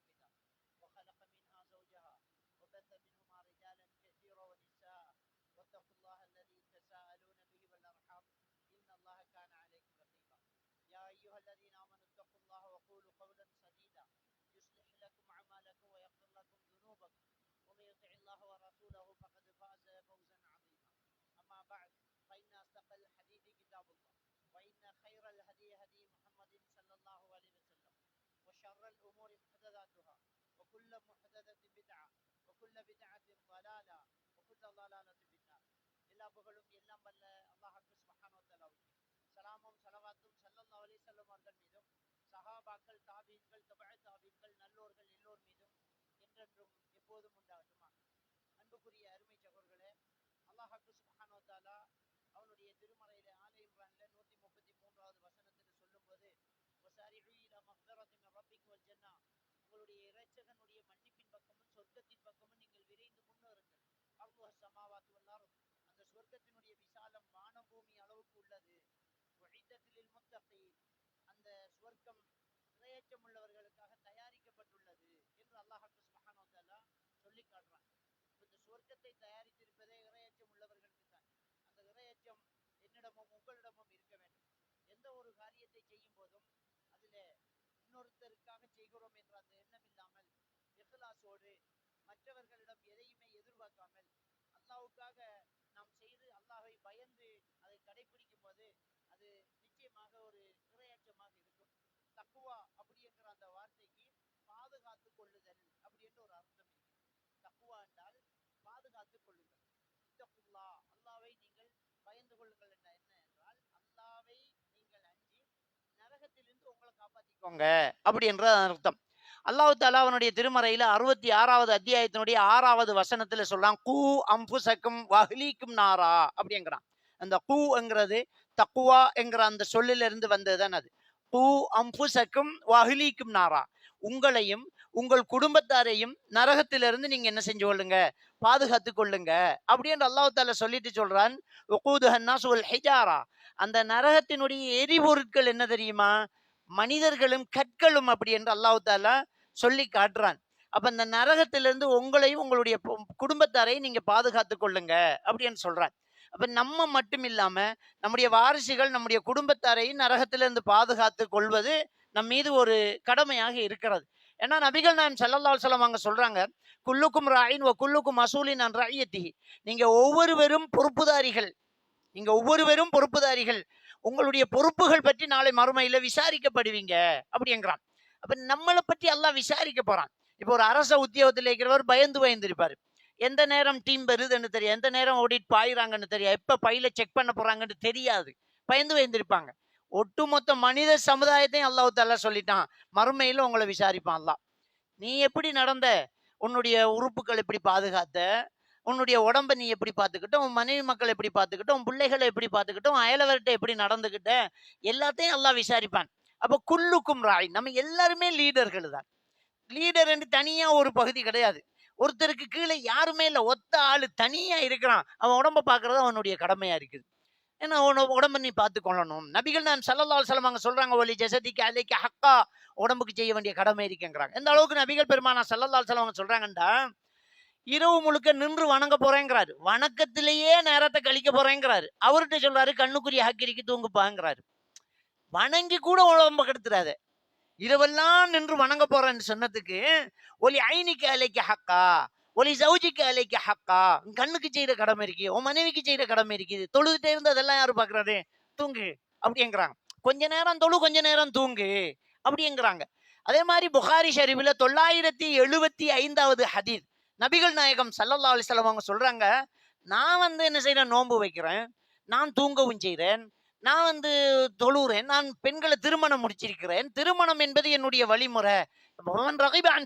واحدة وخلق منها زوجها وبث منهما رجالا كثيرا ونساء واتقوا الله الذي تساءلون به والأرحام إن الله كان عليكم رقيبا يا أيها الذين آمنوا اتقوا الله وقولوا قولا سديدا يصلح لكم أعمالكم ويغفر لكم ذنوبكم ومن يطع الله ورسوله فقد فاز فوزا عظيما أما بعد فإن أصدق الحديث كتاب الله وإن خير الهدي هدي محمد صلى الله عليه وسلم وشر الأمور محدثاتها وكل محدثة بدعة وكل بدعة ضلالة وكل ضلالة في النار எல்லா புகழும் எல்லாம் வல்ல அல்லாஹ்வுக்கு சுப்ஹானஹு வ தஆலாவுக்கு சலாமும் ஸலவாத்தும் ஸல்லல்லாஹு அலைஹி வஸல்லம் அவர்கள் மீதும் சஹாபாக்கள் தாபீன்கள் தபஅ தாபீன்கள் நல்லோர்கள் எல்லோர் மீதும் என்றென்றும் எப்போதும் உண்டாகட்டுமா. அன்புக்குரிய அருமை சகோதரர்களே, அல்லாஹ்வுக்கு சுப்ஹானஹு வ தஆலா அவனுடைய திருமறையிலே ஆல இம்ரான்ல 133வது வசனத்தில் சொல்லும்போது வஸாரிஉ இலா மக்ஃபிரத்தின் மின் ரப்பிக்கும் வல் ஜன்னah, உங்களுடைய இரட்சகனுடைய மன்னிப்பின் பக்கமும் சொர்க்கத்தின் பக்கமும் நீங்கள் விரைந்து முன்னேறுங்கள். அர்துஹ ஸமாவாத்து வல் அர்த், அந்த சொர்க்கத்தினுடைய விசாலம் வானம் பூமி அளவுக்கு உள்ளது. உஇத்தத் லில் முத்தகீன், அந்த சொர்க்கம் இறையச்சம் உள்ளவர்களுக்காக தயாரிக்கப்பட்டுள்ளது என்று அல்லாஹ் சுப்ஹானஹு வ தஆலா சொல்லி காட்டுறான். இந்த சொர்க்கத்தை தயாரித்திருப்பதே இறையச்சம் உள்ளவர்களுக்கு தான். அந்த இறையச்சம் என்னிடமும் உங்களிடமும் இருக்க வேண்டும். எந்த ஒரு காரியத்தை செய்யும் போதும் அதில் இன்னொருத்தருக்காக செய்கிறோம் என்ற அந்த எண்ணம் இல்லாமல் இஹ்லாஸோடு மற்றவர்களிடம் எதையுமே எதிர்பார்க்காமல் அல்லாஹ்வுக்காக நாம் செய்து அல்லாஹ்வை பயந்து அதை கடைபிடிக்கும் போது அது நிச்சயமாக ஒரு இறையச்சமாக இருக்கும். தக்குவா அப்படிங்கிற அந்த வார்த்தைக்கு பாதுகாத்து கொள்ளுதல் அப்படின்னு ஒரு அர்த்தம் இருக்கு. தக்குவா என்றால் பாதுகாத்து கொள்ளுங்கள். இத்தகுல்லா, அல்லாஹ்வை நீங்கள் பயந்து கொள்ளுங்கள் என்ற என்ன என்றால் அல்லாஹ்வை நீங்கள் அஞ்சி நரகத்திலிருந்து உங்களை காப்பாற்றிக்கோங்க அப்படி என்ற அர்த்தம். அல்லாஹ் தஆலா அவனுடைய திருமறையில 66வது அத்தியாயத்தினுடைய 6வது வசனத்துல சொல்றான், கூ அம்புசக்கும் வஹ்லீக்கும் நாரா அப்படிங்கிறான். அந்த கூங்கிறது தக்குவா என்கிற அந்த சொல்லிலிருந்து வந்ததுதான். அது கூ அம்புசக்கும் வஹ்லீக்கும் நாரா, உங்களையும் உங்கள் குடும்பத்தாரையும் நரகத்திலிருந்து நீங்க என்ன செஞ்சு கொள்ளுங்க, பாதுகாத்து கொள்ளுங்க அப்படின்னு அல்லாஹ் தஆலா சொல்லிட்டு சொல்றான். வகூதுஹன் நாஸ் வல் ஹிஜாரா, அந்த நரகத்தினுடைய எரிபொருட்கள் என்ன தெரியுமா, மனிதர்களும் கற்களும் அப்படி என்று அல்லாஹ் தஆலா சொல்லி காட்டுறான். அப்ப அந்த நரகத்திலிருந்து உங்களையும் உங்களுடைய குடும்பத்தாரையும் நீங்க பாதுகாத்து கொள்ளுங்க அப்படின்னு சொல்றான். அப்ப நம்ம மட்டும் இல்லாம நம்முடைய வாரிசுகள் நம்முடைய குடும்பத்தாரையும் நரகத்திலிருந்து பாதுகாத்து கொள்வது நம் மீது ஒரு கடமையாக இருக்கிறது. ஏன்னா நபிகள் நாயகம் ஸல்லல்லாஹு அலைஹி வஸல்லம் அவங்க சொல்றாங்க, குல்லுக்கும் ராயின் வ குல்லுக்கும் மஸூலின் அன் ரஅய்யத்திஹி, நீங்க ஒவ்வொருவரும் பொறுப்புதாரிகள், நீங்க ஒவ்வொருவரும் பொறுப்புதாரிகள், உங்களுடைய பொறுப்புகள் பற்றி நாளை மறுமையில விசாரிக்கப்படுவீங்க அப்படிங்கிறான். அப்ப நம்மளை பற்றி அல்லாஹ் விசாரிக்க போறான். இப்போ ஒரு அரச உத்தியோகத்தில் இருக்கிறவர் பயந்து இருப்பாரு. எந்த நேரம் டீம் வருதுன்னு தெரியாது, எந்த நேரம் ஆடிட் பாயிறாங்கன்னு தெரியாது, எப்ப பையில செக் பண்ண போறாங்கன்னு தெரியாது, பயந்து இருப்பாங்க. ஒட்டுமொத்த மனித சமுதாயத்தையும் அல்லாஹ் தஆலா சொல்லிட்டான், மறுமையில உங்களை விசாரிப்பான் அல்லாஹ். நீ எப்படி நடந்த, உன்னுடைய உறுப்புகள் எப்படி பாதுகாத்த, உன்னுடைய உடம்பை நீ எப்படி பார்த்துக்கிட்ட, உன் மனைவி மக்கள் எப்படி பார்த்துக்கிட்ட, உன் பிள்ளைகளை எப்படி பார்த்துக்கிட்ட, உன் அயலவர்கிட்ட எப்படி நடந்துக்கிட்ட, எல்லாத்தையும் அல்லாஹ் விசாரிப்பான். அப்போ குல்லுக்கும் ராய், நம்ம எல்லாருமே லீடர்கள் தான். லீடர் என்று தனியா ஒரு பகுதி கிடையாது. ஒருத்தருக்கு கீழே யாருமே இல்லை, ஒத்த ஆளு தனியா இருக்கிறான், அவன் உடம்ப பார்க்கறது அவனுடைய கடமையா இருக்குது. ஏன்னா உடம்பை நீ பார்த்து கொள்ளணும். நபிகள் நாயகம் ஸல்லல்லாஹு அலைஹி வஸல்லம் அவங்க சொல்றாங்க, ஒலி ஜஸதிக அலைக ஹக்கா, உடம்புக்கு செய்ய வேண்டிய கடமை இருக்குங்கிறாங்க. எந்த அளவுக்கு நபிகள் பெருமானா ஸல்லல்லாஹு அலைஹி வஸல்லம் அவங்க சொல்றாங்கண்டா, இரவு முழுக்க நின்று வணங்க போறேங்கிறாரு, வணக்கத்திலேயே நேரத்தை கழிக்க போறேங்கிறாரு. அவர்கிட்ட சொல்றாரு, கண்ணுக்குரிய ஹக்கிரிக்கு தூங்குப்பாங்கிறாரு. வணங்கி கூட உடம்ப கெடுத்துறாரு, இரவெல்லாம் நின்று வணங்க போறேன்னு சொன்னதுக்கு ஒலி ஐனிக்கு அலைக்க ஹக்கா ஒலி சௌஜிக்கு அலைக்க ஹக்கா, கண்ணுக்கு செய்யற கடமை இருக்கு, உன் மனைவிக்கு செய்யற கடமை இருக்குது, தொழுதுட்டே இருந்து அதெல்லாம் யாரு பாக்குறாரு, தூங்கு அப்படிங்கிறாங்க. கொஞ்ச நேரம் தொழு, கொஞ்ச நேரம் தூங்கு அப்படிங்கிறாங்க. அதே மாதிரி புகாரி ஷரீஃபில் 975வது ஹதீஸ், நபிகள் நாயகம் ஸல்லல்லாஹு அலைஹி வஸல்லம் அவங்க சொல்றாங்க, நான் என்ன செய்யறேன், நோன்பு வைக்கிறேன், நான் தூங்கவும் செய்கிறேன், நான் தொழுறேன், நான் பெண்களை திருமணம் முடிச்சிருக்கிறேன், திருமணம் என்பது என்னுடைய வழிமுறை,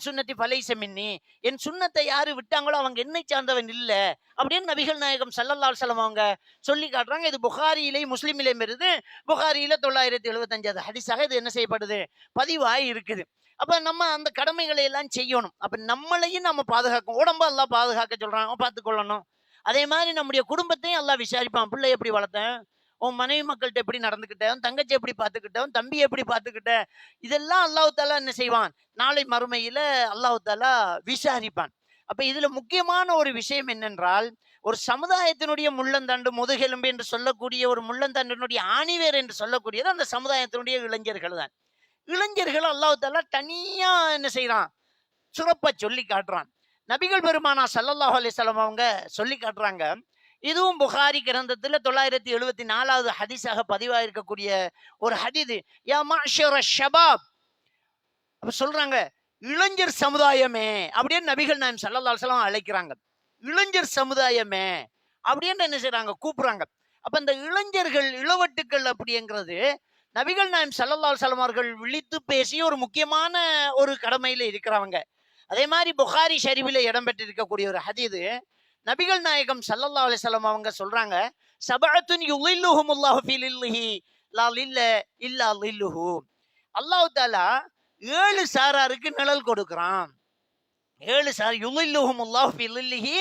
சுன்னத்தி ஃபலைஸ மின்னி, என் சுண்ணத்தை யாரு விட்டாங்களோ அவங்க என்னை சார்ந்தவன் இல்லை அப்படின்னு நபிகள் நாயகம் ஸல்லல்லாஹு அலைஹி வஸல்லம் அவங்க சொல்லி காட்டுறாங்க. இது புகாரியிலே முஸ்லிமிலே வருது. புகாரியில 975வது ஹதீஸாக இது என்ன செய்யப்படுது, பதிவாகி இருக்குது. அப்ப நம்ம அந்த கடமைகளை எல்லாம் செய்யணும். அப்ப நம்மளையும் நம்ம பாதுகாக்கணும். உடம்ப அல்லாஹ் பாதுகாக்க சொல்றாங்க, பார்த்துக்கொள்ளணும். அதே மாதிரி நம்முடைய குடும்பத்தையும் அல்லாஹ் விசாரிப்பான், பிள்ளை எப்படி வளர்த்தேன், உன் மனைவி மக்கள்கிட்ட எப்படி நடந்துக்கிட்ட, உன் தங்கச்சி எப்படி பார்த்துக்கிட்ட, உன் தம்பி எப்படி பார்த்துக்கிட்ட, இதெல்லாம் அல்லாஹ் தாலா என்ன செய்வான், நாளை மறுமையில அல்லாஹ் தாலா விசாரிப்பான். அப்ப இதுல முக்கியமான ஒரு விஷயம் என்னென்றால், ஒரு சமுதாயத்தினுடைய முள்ளந்தண்டு முதுகெலும்பு என்று சொல்லக்கூடிய ஒரு முள்ளந்தண்டினுடைய ஆணிவேர் என்று சொல்லக்கூடியது அந்த சமுதாயத்தினுடைய இளைஞர்கள் தான். இளைஞர்கள் அல்லாஹ் தாலா தனியா என்ன செய்யறான், சிறப்பா சொல்லி காட்டுறான். நபிகள் பெருமானா ஸல்லல்லாஹு அலைஹி வஸல்லம் அவங்க சொல்லி காட்டுறாங்க. இதுவும் புகாரி கிரந்தத்துல 974வது ஹதீஸாக பதிவாயிருக்கக்கூடிய ஒரு ஹதீது. யா மஅஷர ஷபாப், அப்ப சொல்றாங்க, இளைஞர் சமுதாயமே அப்படின்னு நபிகள் நாயகம் ஸல்லல்லாஹு அலைஹி வஸல்லம் அழைக்கிறாங்க. இளைஞர் சமுதாயமே அப்படின்னு என்ன செய்யறாங்க, கூப்பிடுறாங்க. அப்ப இந்த இளைஞர்கள் இளவட்டுக்கள் அப்படிங்கிறது நபிகள் நாயகம் ஸல்லல்லாஹு அலைஹி வஸல்லம் அவர்கள் விழித்து பேசிய ஒரு முக்கியமான ஒரு கடமையில இருக்கிறவங்க. அதே மாதிரி புகாரி ஷரீஃபில் இடம்பெற்றிருக்கக்கூடிய ஒரு ஹதீது, நபிகள் நாயகம் ஸல்லல்லாஹு அலைஹி வஸல்லம் அவங்க சொல்றாங்க, சபஅத்துன் யுலில்லுஹுமுல்லாஹு ஃபீ லில்லிஹி லா லில்ல இல்லா லில்லுஹு. அல்லாஹ் தஆலா 7 சாராருக்கு நிழல் கொடுக்கிறான். 7 சார் யுலில்லுஹுமுல்லாஹு ஃபீ லில்லிஹி,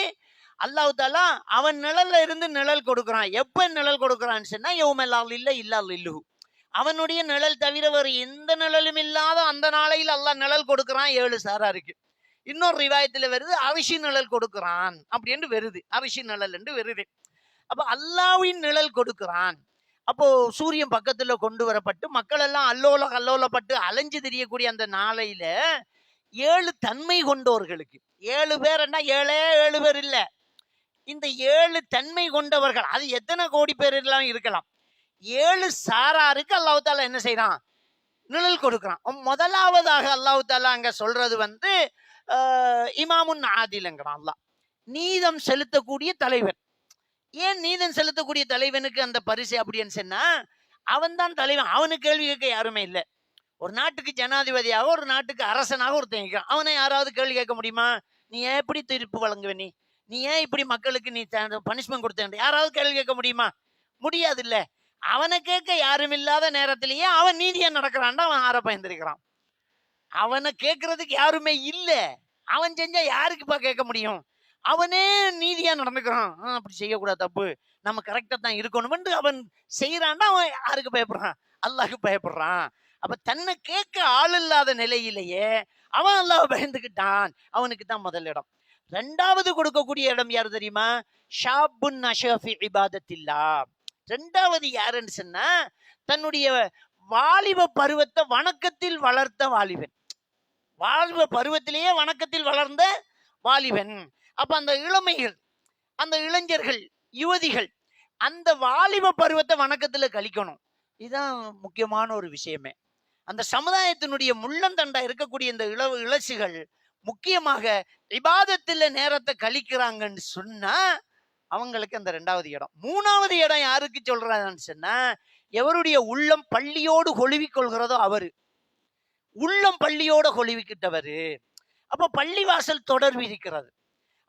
அல்லாஹ் தஆலா அவன் நிழல்ல இருந்து நிழல் கொடுக்கிறான். எப்ப நிழல் கொடுக்கிறான்னு சொன்னா, யௌம லா லில்ல இல்லா லில்லுஹு, அவனுடைய நிழல் தவிர வேறு எந்த நிழலும் இல்லாத அந்த நாளையில் அல்லாஹ் நிழல் கொடுக்கிறான் 7 சாராருக்கு. இன்னொரு ரிவாயத்துல வருது, அரிசி நிழல் கொடுக்கிறான் அப்படின்னு வருது, அரிசி நிழல் என்று வருது. அப்ப அல்லாஹ்வின் நிழல் கொடுக்கிறான். அப்போ சூரியன் பக்கத்துல கொண்டு வரப்பட்டு மக்கள் எல்லாம் அல்லோலப்பட்டு அலைஞ்சு திரியக்கூடிய அந்த நாளையில 7 தன்மை கொண்டவர்களுக்கு, 7 பேர் என்ன 7 பேர் இல்ல, இந்த 7 தன்மை கொண்டவர்கள், அது எத்தனை கோடி பேர் எல்லாம் இருக்கலாம், 7 சாராருக்கு அல்லாஹ் தாலா என்ன செய்யறான், நிழல் கொடுக்கிறான். முதலாவதாக அல்லாஹ் தாலா அங்க சொல்றது வந்து இமாமுன் ஆதிலங்கிறான். அல்லாஹ் நீதம் செலுத்தக்கூடிய தலைவன். ஏன் நீதம் செலுத்தக்கூடிய தலைவனுக்கு அந்த பரிசு அப்படின்னு சொன்னா, அவன் தான் தலைவன், அவனுக்கு கேள்வி கேட்க யாருமே இல்லை. ஒரு நாட்டுக்கு ஜனாதிபதியாக ஒரு நாட்டுக்கு அரசனாக ஒருத்தன் இருக்கிறான், அவனை யாராவது கேள்வி கேட்க முடியுமா, நீ ஏன் எப்படி தீர்ப்பு வழங்குவ, நீ ஏன் இப்படி மக்களுக்கு நீ பனிஷ்மெண்ட் கொடுத்த, யாராவது கேள்வி கேட்க முடியுமா, முடியாது இல்ல. அவனை கேட்க யாரும் இல்லாத நேரத்திலேயே அவன் நீதியா நடக்கிறான்டா, அவன் ஆற பயந்திருக்கிறான். அவனை கேட்கறதுக்கு யாருமே இல்ல, அவன் செஞ்சா யாருக்குப்பா கேட்க முடியும், அவனே நீதியா நடந்துக்கிறான். அப்படி செய்யக்கூடாது, தப்பு, நம்ம கரெக்டா தான் இருக்கணும் அவன் செய்யறான்டா. அவன் யாருக்கு பயப்படுறான், அல்லாஹ்க்கு பயப்படுறான். அப்ப தன்னை கேட்க ஆள் இல்லாத நிலையிலேயே அவன் அல்லாஹ் பயந்துக்கிட்டான், அவனுக்கு தான் முதல் இடம். 2வது கொடுக்கக்கூடிய இடம் யாரு தெரியுமா, ஷாபுன் நஷா ஃபி இபாதத்தில்லாஹ். 2வது யாருன்னு சொன்னா, தன்னுடைய வாலிப பருவத்தை வணக்கத்தில் வளர்த்த வாலிபன், வாலிப பருவத்திலேயே வணக்கத்தில் வளர்ந்த வாலிபன். அப்ப அந்த இளமைகள், அந்த இளைஞர்கள், யுவதிகள் அந்த வாலிப பருவத்தை வணக்கத்துல கழிக்கணும். இதுதான் முக்கியமான ஒரு விஷயமே. அந்த சமுதாயத்தினுடைய முள்ளந்தண்டா இருக்கக்கூடிய இந்த இளசுகள் முக்கியமாக இபாதத்துல நேரத்தை கழிக்கிறாங்கன்னு சொன்னா அவங்களுக்கு அந்த 2வது இடம். 3வது இடம் யாருக்கு சொல்றாங்கன்னு சொன்னா, எவருடைய உள்ளம் பள்ளியோடு கொழுவி கொள்கிறதோ அவரு, உள்ளம் பள்ளியோட கொழுவிக்கிட்டவரு. அப்ப பள்ளிவாசல் தொடர்பு இருக்கிறது.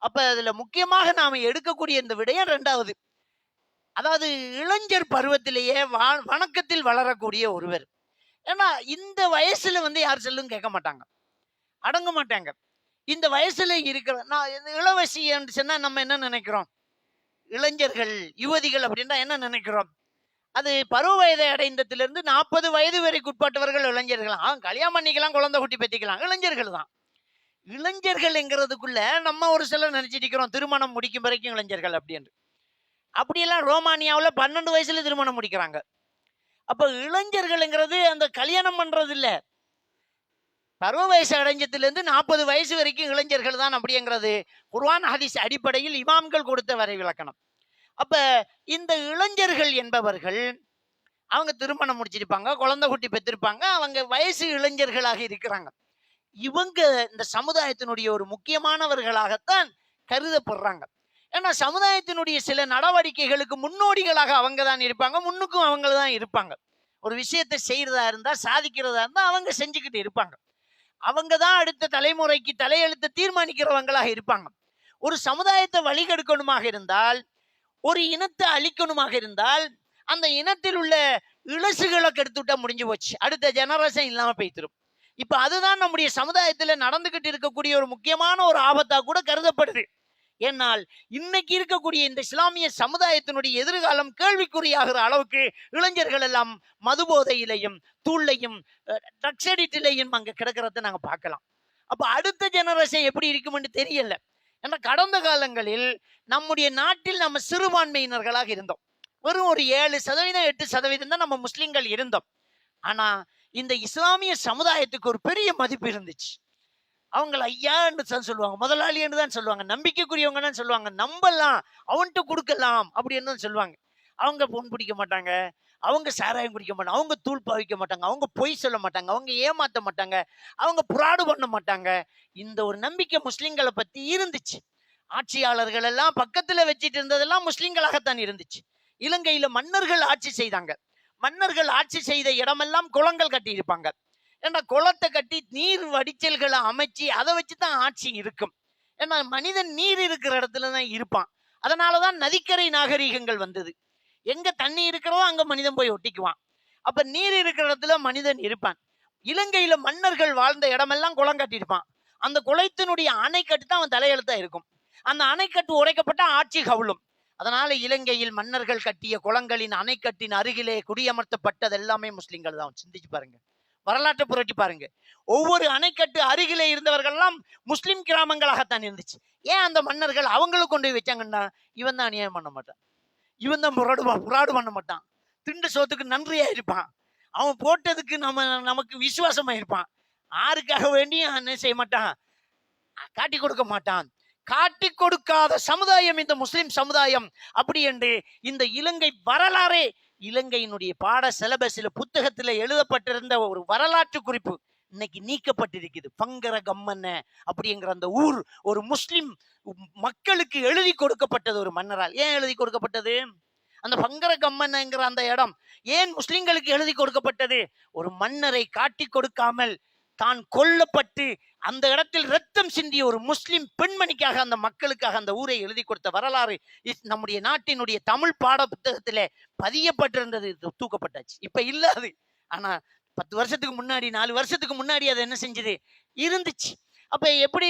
அப்ப அதுல முக்கியமாக நாம எடுக்கக்கூடிய இந்த விடயம் 2வது, அதாவது இளைஞர் பருவத்திலேயே வணக்கத்தில் வளரக்கூடிய ஒருவர். ஏன்னா இந்த வயசுல வந்து யார் செல்லும் கேட்க மாட்டாங்க, அடங்க மாட்டாங்க. இந்த வயசுல இருக்கிற இளவசி என்று சொன்னா நம்ம என்ன நினைக்கிறோம், இளைஞர்கள் யுவதிகள் அப்படின்னா என்ன நினைக்கிறோம், அது பருவ வயதை அடைந்ததிலிருந்து 40 வயது வரைக்கும் உட்பட்டவர்கள் இளைஞர்கள். கல்யாணம் பண்ணிக்கலாம், குழந்தை குட்டி பெற்றிக்கலாம், இளைஞர்கள் தான். இளைஞர்கள் என்கிறதுக்குள்ள நம்ம ஒரு சிலர் நினைச்சிட்டு இருக்கிறோம் திருமணம் முடிக்கும் வரைக்கும் இளைஞர்கள் அப்படின்னு. அப்படியெல்லாம் ரோமானியாவில் 12 வயசுல திருமணம் முடிக்கிறாங்க. அப்ப இளைஞர்கள்ங்கிறது அந்த கல்யாணம் பண்றது இல்ல, பருவ வயசு அடைஞ்சதுலேருந்து 40 வயசு வரைக்கும் இளைஞர்கள் தான் அப்படிங்கிறது குர்ஆன் ஹதீஸ் அடிப்படையில் இமாம்கள் கொடுத்த வரை விளக்கணம். அப்ப இந்த இளைஞர்கள் என்பவர்கள் அவங்க திருமணம் முடிச்சிருப்பாங்க, குழந்தை குட்டி பெற்றிருப்பாங்க, அவங்க வயசு இளைஞர்களாக இருக்கிறாங்க. இவங்க இந்த சமுதாயத்தினுடைய ஒரு முக்கியமானவர்களாகத்தான் கருதப்படுறாங்க. ஏன்னா சமுதாயத்தினுடைய சில நடவடிக்கைகளுக்கு முன்னோடிகளாக அவங்க தான் இருப்பாங்க, முன்னுக்கும் அவங்க தான் இருப்பாங்க. ஒரு விஷயத்தை செய்யறதா இருந்தா, சாதிக்கிறதா இருந்தா அவங்க செஞ்சுக்கிட்டு இருப்பாங்க. அவங்க தான் அடுத்த தலைமுறைக்கு தலையெழுத்து தீர்மானிக்கிறவங்களாக இருப்பாங்க. ஒரு சமுதாயத்தை வழிகெடுக்கணுமாக இருந்தால், ஒரு இனத்தை அழிக்கணுமாக இருந்தால், அந்த இனத்தில் உள்ள இளசுகளை கெடுத்துட்டா முடிஞ்சு போச்சு, அடுத்த ஜெனரேஷன் இல்லாம போய்த்திரும். இப்ப அதுதான் நம்முடைய சமுதாயத்துல நடந்துகிட்டு இருக்கக்கூடிய ஒரு முக்கியமான ஒரு ஆபத்தா கூட கருதப்படுது. ஏன்னால் இன்னைக்கு இருக்கக்கூடிய இந்த இஸ்லாமிய சமுதாயத்தினுடைய எதிர்காலம் கேள்விக்குறியாகிற அளவுக்கு இளைஞர்கள் எல்லாம் மது போதையிலையும் தூள்லையும் ட்ரக்ஸ் அடிக்ட்லையும் அங்க கிடக்கிறத நாங்க பார்க்கலாம். அப்ப அடுத்த ஜெனரேஷன் எப்படி இருக்கும்னு தெரியல. ஏன்னா கடந்த காலங்களில் நம்முடைய நாட்டில் நம்ம சிறுபான்மையினர்களாக இருந்தோம். வெறும் ஒரு 7% 8% தான் நம்ம முஸ்லிம்கள் இருந்தோம். ஆனா இந்த இஸ்லாமிய சமுதாயத்துக்கு ஒரு பெரிய மதிப்பு இருந்துச்சு. அவங்கள ஐயான்னு தான் சொல்லுவாங்க, முதலாளின்னு தான் சொல்லுவாங்க, நம்பிக்கைக்குரியவங்க தான் சொல்லுவாங்க, நம்பலாம், அவன்கிட்ட கொடுக்கலாம் அப்படின்னு தான் சொல்லுவாங்க. அவங்க பொன் பிடிக்க மாட்டாங்க, அவங்க சாராயம் குடிக்க மாட்டாங்க, அவங்க தூள் பாவிக்க மாட்டாங்க, அவங்க பொய் சொல்ல மாட்டாங்க, அவங்க ஏமாத்த மாட்டாங்க, அவங்க புராடு பண்ண மாட்டாங்க. இந்த ஒரு நம்பிக்கை முஸ்லிம்களை பத்தி இருந்துச்சு. ஆட்சியாளர்கள் எல்லாம் பக்கத்துல வச்சுட்டு இருந்ததெல்லாம் முஸ்லிம்களாகத்தான் இருந்துச்சு. இலங்கையில மன்னர்கள் ஆட்சி செய்தாங்க. மன்னர்கள் ஆட்சி செய்த இடமெல்லாம் குளங்கள் கட்டி இருப்பாங்க. ஏன்னா குளத்தை கட்டி நீர் வடிச்சல்களை அமைச்சு அதை வச்சுதான் ஆட்சி இருக்கும். ஏன்னா மனிதன் நீர் இருக்கிற இடத்துலதான் இருப்பான். அதனாலதான் நதிக்கரை நாகரீகங்கள் வந்தது. எங்க தண்ணி இருக்கிறதோ அங்க மனிதன் போய் ஒட்டிக்குவான். அப்ப நீர் இருக்கிற இடத்துல மனிதன் இருப்பான். இலங்கையில மன்னர்கள் வாழ்ந்த இடமெல்லாம் குளம் கட்டியிருப்பான். அந்த குளத்தினுடைய அணைக்கட்டு தான் அவன் தலையெழுத்தா இருக்கும். அந்த அணைக்கட்டு உடைக்கப்பட்ட ஆட்சி கவுளும். அதனால இலங்கையில் மன்னர்கள் கட்டிய குளங்களின் அணைக்கட்டின் அருகிலே குடியமர்த்தப்பட்டது எல்லாமே முஸ்லிம்கள் தான். சிந்திச்சு பாருங்க, வரலாற்றை புரட்டி பாருங்க. ஒவ்வொரு அணைக்கட்டு அருகிலே இருந்தவர்கள்லாம் முஸ்லிம் கிராமங்களாகத்தான் இருந்துச்சு. ஏன் அந்த மன்னர்கள் அவங்களுக்கு கொண்டு போய் வச்சாங்கன்னா, இவன் தான் அநியாயம் பண்ண மாட்டான், இவன் தான் புராடு பண்ண மாட்டான், திண்டு சோத்துக்கு நன்றியா இருப்பான், அவன் போட்டதுக்கு நமக்கு விசுவாசமா இருப்பான், யாருக்காக வேண்டியும் என்ன செய்ய மாட்டான், காட்டி கொடுக்க மாட்டான். காட்டி கொடுக்காத சமுதாயம் இந்த முஸ்லிம் சமுதாயம். அப்படி என்று இந்த இலங்கை வரலாறே, இலங்கையினுடைய பாட சிலபஸ்ல புத்தகத்துல எழுதப்பட்டிருந்த ஒரு வரலாற்று குறிப்பு இன்னைக்கு நீக்கப்பட்டிருக்குது. பங்கர கம்மன்ன அப்படிங்கிற அந்த ஊர் ஒரு முஸ்லிம் மக்களுக்கு எழுதி கொடுக்கப்பட்டது ஒரு மன்னரால். ஏன் எழுதி கொடுக்கப்பட்டது? அந்த பங்கர கம்மன்ங்கிற அந்த இடம் ஏன் முஸ்லிம்களுக்கு எழுதி கொடுக்கப்பட்டது? ஒரு மன்னரை காட்டி கொடுக்காமல் தான் கொல்லப்பட்டு அந்த இடத்தில் ரத்தம் சிந்திய ஒரு முஸ்லிம் பெண்மணிக்காக அந்த மக்களுக்காக அந்த ஊரை எழுதி கொடுத்த வரலாறு நம்முடைய நாட்டினுடைய தமிழ் பாட புத்தகத்திலே பதியப்பட்டிருந்தது. தூக்கப்பட்டாச்சு, இப்ப இல்லாது. ஆனா 10 வருஷத்துக்கு முன்னாடி 4 வருஷத்துக்கு முன்னாடி அது என்ன செஞ்சது இருந்துச்சு. அப்ப எப்படி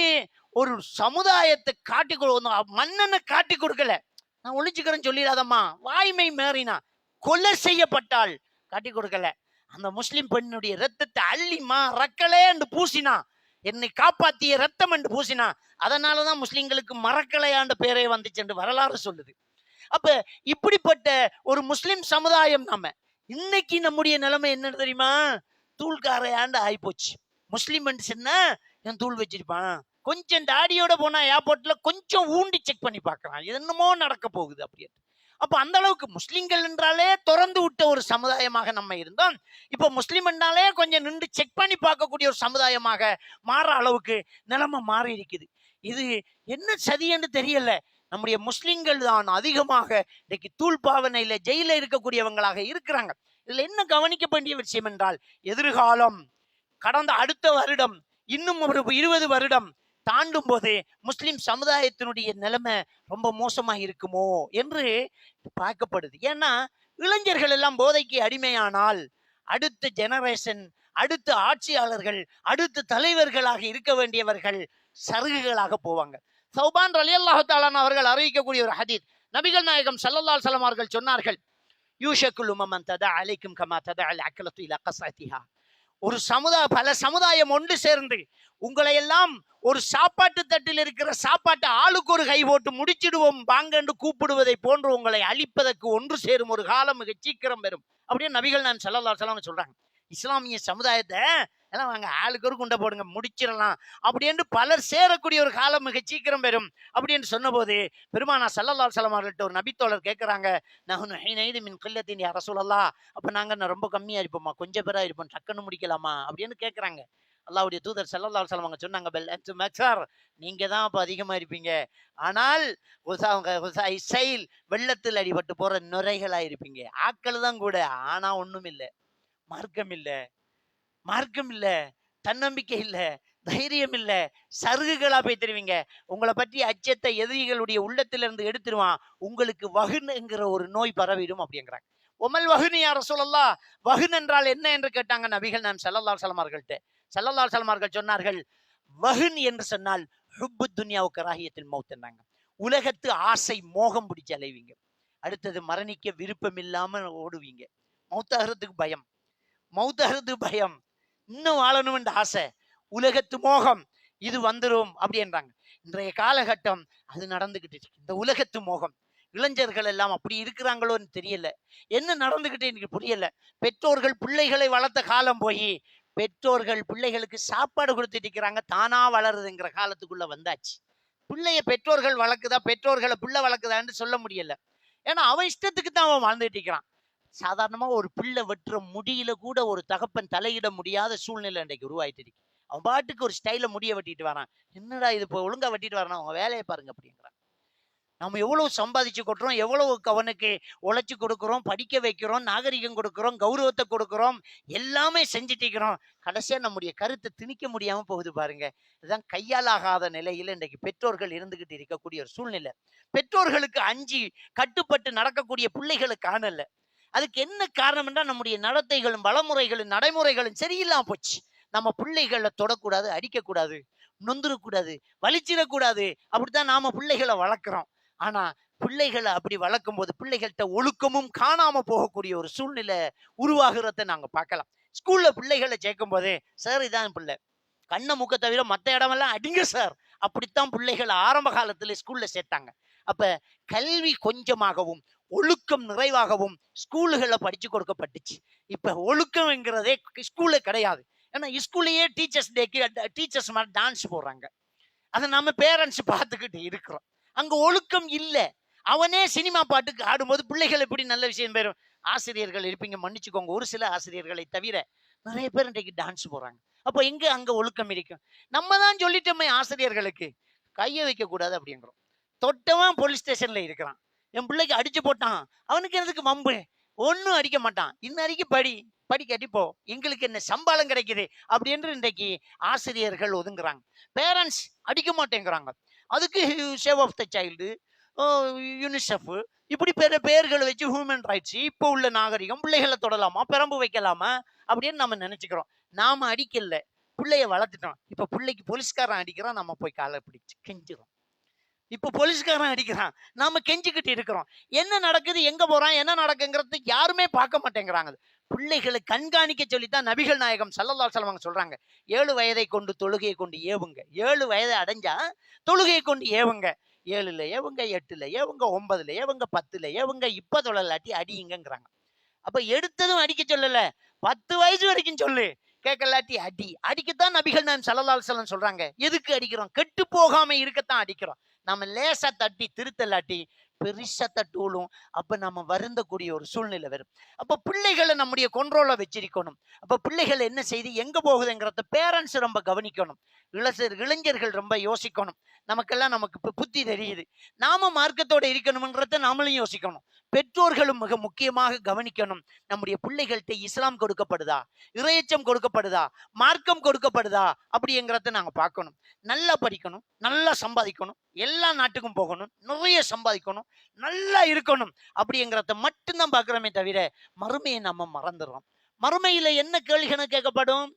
ஒரு சமுதாயத்தை காட்டி மன்னனை காட்டி கொடுக்கல, நான் ஒழிச்சுக்கிறேன்னு சொல்லிடாதம்மா, வாய்மை மேறினா கொலை செய்யப்பட்டால் காட்டி கொடுக்கல. அந்த முஸ்லிம் பெண்ணுடைய ரத்தத்தை அள்ளிமா ரக்கலே என்று பூசினா, என்னை காப்பாத்திய ரத்தம் என்று பூசினா, அதனாலதான் முஸ்லிம்களுக்கு மரக்கலையாண்ட பேரே வந்துச்சு என்று வரலாறு சொல்லுது. அப்ப இப்படிப்பட்ட ஒரு முஸ்லிம் சமுதாயம் நாம. இன்னைக்கு நம்முடைய நிலைமை என்ன தெரியுமா? தூள்காரையாண்டு ஆயிப்போச்சு. முஸ்லிம் சொன்னா என் தூள் வச்சிருப்பான், கொஞ்சம் தாடியோட போனா ஏர்போர்ட்ல கொஞ்சம் ஊண்டி செக் பண்ணி பார்க்கறான், என்னமோ நடக்க போகுது அப்படின்னு. அப்ப அந்த அளவுக்கு முஸ்லிம்கள் என்றாலே திறந்து விட்ட ஒரு சமுதாயமாக நம்ம இருந்தோம். இப்ப முஸ்லிம் என்றாலே கொஞ்சம் நின்று செக் பண்ணி பார்க்கக்கூடிய ஒரு சமுதாயமாக மாற அளவுக்கு நிலைமை மாறி இருக்குது. இது என்ன சதி என்று தெரியல. நம்முடைய முஸ்லிம்கள் தான் அதிகமாக இன்னைக்கு தூள் பாவனையில ஜெயில இருக்கக்கூடியவங்களாக இருக்கிறாங்க. இதுல என்ன கவனிக்க வேண்டிய விஷயம் என்றால், எதிர்காலம் கடந்த அடுத்த வருடம் இன்னும் ஒரு 20 வருடம் தாண்டும் போது முஸ்லிம் சமுதாயத்தினுடைய நிலைமை ரொம்ப மோசமா இருக்குமோ என்று பார்க்கப்படுது. ஏன்னா இளைஞர்கள் எல்லாம் போதைக்கு அடிமையானால் அடுத்த ஜெனரேஷன், அடுத்த ஆட்சியாளர்கள், அடுத்த தலைவர்களாக இருக்க வேண்டியவர்கள் சருகுகளாக போவாங்க. சௌபான் ரலியல்லாஹு தஆலா அவர்கள் அறிவிக்கக்கூடிய ஒரு ஹதீஸ், நபிகள் நாயகம் ஸல்லல்லாஹு அலைஹி வஸல்லம் அவர்கள் சொன்னார்கள், யூஷக்குல் உம்மன் ததா அலைக்கும் கமா ததா அல் அக்லத்து இலா கஸஅத்திஹா. ஒரு பல சமுதாயம் ஒன்று சேர்ந்து உங்களை எல்லாம் ஒரு சாப்பாட்டு தட்டில் இருக்கிற சாப்பாட்டை ஆளுக்கு ஒரு கை போட்டு முடிச்சிடுவோம் வாங்க என்று கூப்பிடுவதை போன்று உங்களை அழிப்பதற்கு ஒன்று சேரும் ஒரு காலம் மிக சீக்கிரம் வரும் அப்படின்னு நபிகள் நான் ஸல்லல்லாஹு அலைஹி வஸல்லம் சொல்றாங்க. இஸ்லாமிய சமுதாயத்தை எல்லாம் வாங்க ஆளுக்கு ஒரு குண்டை போடுங்க முடிச்சிடலாம் அப்படின்னு பலர் சேரக்கூடிய ஒரு காலம் மிக சீக்கிரம் வரும் அப்படின்னு சொன்ன போது பெருமானா ஸல்லல்லாஹு அலைஹி வஸல்லம் அவர்கள்ட்ட ஒரு நபித்தோழர் கேட்கிறாங்க, நஹ்னு ஹீனைதி மின் கில்லத்தின் யா ரசூலல்லாஹ், அப்ப நாங்க ரொம்ப கம்மியா இருப்போமா, கொஞ்சம் பேரா இருப்போம், டக்குன்னு முடிக்கலாமா அப்படின்னு கேட்கறாங்க. அல்லாஹ்வுடைய தூதர் ஸல்லல்லாஹு அலைஹி வஸல்லம் அவங்க சொன்னாங்க, பெல் அன்தும் அக்ஸர், நீங்க தான் அப்ப அதிகமா இருப்பீங்க, ஆனால் வெள்ளத்தில் அடிபட்டு போற நுரைகளா இருப்பீங்க, ஆட்கள் தான் கூட, ஆனா ஒண்ணும் இல்லை, மார்க்கம் இல்ல, தன்னம்பிக்கை இல்ல, தைரியம் இல்ல, சருகுகளா போய் தருவீங்க. உங்களை பற்றி அச்சத்தை எதிரிகளுடைய உள்ளத்திலிருந்து எடுத்துருவான், உங்களுக்கு வகுனுங்கிற ஒரு நோய் பரவிடும் அப்படிங்கிறாங்க. ஒமல் வகுனு யா ரசூலல்லாஹ், வகுன் என்றால் என்ன என்று கேட்டாங்க நபிகள் நான் ஸல்லல்லாஹு அலைஹி வஸல்லம் அவர்கள்ட்ட. ஸல்லல்லாஹு அலைஹி வஸல்லம் அவர்கள் சொன்னார்கள், வகுன் என்று சொன்னால் ஹுப்பு துன்யா வ கராஹியத்துல் மௌத் என்றாங்க. உலகத்து ஆசை மோகம் பிடிச்சு அலைவீங்க. அடுத்தது மரணிக்க விருப்பம் இல்லாம ஓடுவீங்க. மௌத்தாகிறதுக்கு பயம், மௌத்தாகிறதுக்கு பயம், இன்னும் வாழணும்ன்ற ஆசை, உலகத்து மோகம் இது வந்துரும் அப்படின்றாங்க. இன்றைய காலகட்டம் அது நடந்துகிட்டு இருக்கு. இந்த உலகத்து மோகம் இளைஞர்கள் எல்லாம் அப்படி இருக்கிறாங்களோன்னு தெரியல. என்ன நடந்துகிட்டு எனக்கு புரியல. பெற்றோர்கள் பிள்ளைகளை வளர்த்த காலம் போய் பெற்றோர்கள் பிள்ளைகளுக்கு சாப்பாடு கொடுத்துட்டு இருக்கிறாங்க. தானா வளருதுங்கிற காலத்துக்குள்ள வந்தாச்சு. பிள்ளைய பெற்றோர்கள் வளர்க்குதா, பெற்றோர்களை பிள்ளை வளர்க்குதான்னு சொல்ல முடியல. ஏன்னா அவன் இஷ்டத்துக்கு தான் அவன் வாழ்ந்துட்டு இருக்கிறான். சாதாரணமா ஒரு பிள்ளை வெட்டுற முடியில கூட ஒரு தகப்பன் தலையிட முடியாத சூழ்நிலை இன்றைக்கு உருவாயிட்டு இருக்கு. அவன் பாட்டுக்கு ஒரு ஸ்டைல முடிய வெட்டிட்டு வரான். என்னடா இது இப்போ ஒழுங்கா வெட்டிட்டு வரான், அவங்க வேலையை பாருங்க அப்படிங்கிறான். நம்ம எவ்வளவு சம்பாதிச்சு கொட்டுறோம், எவ்வளவு அவனுக்கு உழைச்சு கொடுக்குறோம், படிக்க வைக்கிறோம், நாகரிகம் கொடுக்குறோம், கௌரவத்தை கொடுக்குறோம், எல்லாமே செஞ்சுட்டு இருக்கிறோம். கடைசியா நம்முடைய கருத்தை திணிக்க முடியாம போகுது பாருங்க. இதுதான் கையாலாகாத நிலையில இன்றைக்கு பெற்றோர்கள் இருந்துகிட்டு இருக்கக்கூடிய ஒரு சூழ்நிலை. பெற்றோர்களுக்கு அஞ்சி கட்டுப்பட்டு நடக்கக்கூடிய பிள்ளைகளை காணல. அதுக்கு என்ன காரணம் என்றால் நம்முடைய நடத்தைகளும் வளமுறைகளும் நடைமுறைகளும் சரியில்லாம போச்சு. நம்ம பிள்ளைகளை தொடக்கூடாது, அடிக்கக்கூடாது, நொந்துடக்கூடாது, வலிச்சிடக்கூடாது, அப்படித்தான் நாம பிள்ளைகளை வளர்க்குறோம். ஆனா பிள்ளைகளை அப்படி வளர்க்கும் போது பிள்ளைகள்கிட்ட ஒழுக்கமும் காணாம போகக்கூடிய ஒரு சூழ்நிலை உருவாகிறத நாங்க பார்க்கலாம். ஸ்கூல்ல பிள்ளைகளை சேர்க்கும் போதே, சார் இதான் பிள்ளை, கண்ணை மூக்க தவிர மற்ற இடமெல்லாம் அடிங்க சார், அப்படித்தான் பிள்ளைகள் ஆரம்ப காலத்துல ஸ்கூல்ல சேர்த்தாங்க. அப்ப கல்வி கொஞ்சமாகவும் ஒழுக்கம் நிறைவாகவும் ஸ்கூலுகளை படிச்சு கொடுக்கப்பட்டுச்சு. இப்ப ஒழுக்கம்ங்கிறதே ஸ்கூல்ல கிடையாது. ஏன்னா ஸ்கூல்லையே டீச்சர்ஸ் டேக்கு டீச்சர்ஸ் மாதிரி டான்ஸ் போடுறாங்க. அதை நம்ம பேரண்ட்ஸ் பார்த்துக்கிட்டு இருக்கிறோம். அங்க ஒழுக்கம் இல்லை. அவனே சினிமா பாட்டுக்கு ஆடும்போது பிள்ளைகள் எப்படி நல்ல விஷயம் பெறும். ஆசிரியர்கள் இருப்பீங்க, மன்னிச்சுக்கோங்க, ஒரு சில ஆசிரியர்களை தவிர நிறைய பேர் இன்றைக்கு டான்ஸ் போடுறாங்க. அப்போ எங்க அங்க ஒழுக்கம் இருக்கும்? நம்ம தான் சொல்லிட்டோமே ஆசிரியர்களுக்கு கையை வைக்க கூடாது அப்படிங்கிறோம். தொட்டவன் போலீஸ் ஸ்டேஷன்ல இருக்கிறான். என் பிள்ளைக்கு அடிச்சு போட்டான், அவனுக்கு எதுக்கு வம்பு? ஒன்னும் அடிக்க மாட்டான். இன்னைக்கு படி கட்டிப்போ, எங்களுக்கு என்ன சம்பளம் கிடைக்குது அப்படின்னு இன்றைக்கு ஆசிரியர்கள் ஒதுங்குறாங்க. பேரண்ட்ஸ் அடிக்க மாட்டேங்கிறாங்க. அதுக்கு save of the child, UNICEF, இப்படி பெயர்களை வச்சு ஹியூமன் ரைட்ஸ், இப்போ உள்ள நாகரிகம், பிள்ளைகளை தொடலாமா, பெரம்பு வைக்கலாமா அப்படின்னு நம்ம நினைச்சுக்கிறோம். நாம அடிக்கல, பிள்ளைய வளர்த்துட்டோம். இப்ப பிள்ளைக்கு போலீஸ்காரன் அடிக்கிறான், நம்ம போய் காலை பிடிச்சு கெஞ்சிரும். இப்ப போலீஸ்காரன் அடிக்கிறான், நாம கெஞ்சிக்கிட்டு இருக்கிறோம். என்ன நடக்குது, எங்க போறான், என்ன நடக்குங்கிறது யாருமே பார்க்க மாட்டேங்கிறாங்க. பிள்ளைகளை கண்காணிக்க சொல்லித்தான் நபிகள் நாயகம் ஸல்லல்லாஹு அலைஹி வஸல்லம் சொல்றாங்க, 7 வயதை கொண்டு தொழுகையை கொண்டு ஏவுங்க. 7 வயதை அடைஞ்சா தொழுகையை கொண்டு ஏவுங்க. 7ல ஏவுங்க, 8ல ஏவுங்க, 9ல ஏவுங்க, 10ல ஏவுங்க, இப்ப தொழலாட்டி அடியுங்கிறாங்க. அப்ப எடுத்ததும் அடிக்க சொல்லல, 10 வயசு வரைக்கும் சொல்லு, கேட்கலாட்டி அடி. அடிக்கத்தான் நபிகள் நாயகம் ஸல்லல்லாஹு அலைஹி வஸல்லம் சொல்றாங்க. எதுக்கு அடிக்கிறோம்? கெட்டு போகாம இருக்கத்தான் அடிக்கிறோம். நம்ம லேசா தட்டி திருத்தலாட்டி பெருசா தட்டுவோம். அப்ப நம்ம வருந்தக்கூடிய ஒரு சூழ்நிலை வரும். அப்ப பிள்ளைகளை நம்முடைய கொண்ட்ரோல வச்சிருக்கணும். அப்ப பிள்ளைகள் என்ன செய்து எங்க போகுதுங்கிறத பேரண்ட்ஸ் ரொம்ப கவனிக்கணும். இளைஞர்கள் ரொம்ப யோசிக்கணும். நமக்கு புத்தி தெரியுது, நாம மார்க்கத்தோட இருக்கணும்ன்றத நாமளும் யோசிக்கணும். பெற்றோர்களும் மிக முக்கியமாக கவனிக்கணும். நம்முடைய பிள்ளைகள்கிட்ட இஸ்லாம் கொடுக்கப்படுதா, இறையச்சம் கொடுக்கப்படுதா, மார்க்கம் கொடுக்கப்படுதா அப்படிங்கிறத நாங்க பார்க்கணும். நல்லா படிக்கணும், நல்லா சம்பாதிக்கணும், எல்லா நாட்டுக்கும் போகணும், நிறைய சம்பாதிக்கணும், நல்லா இருக்கணும் அப்படிங்கிறத மட்டும்தான் பார்க்கிறோமே தவிர மறுமையை நம்ம மறந்துடுறோம். மறுமையில என்ன கேள்விகள் கேட்கப்படும்?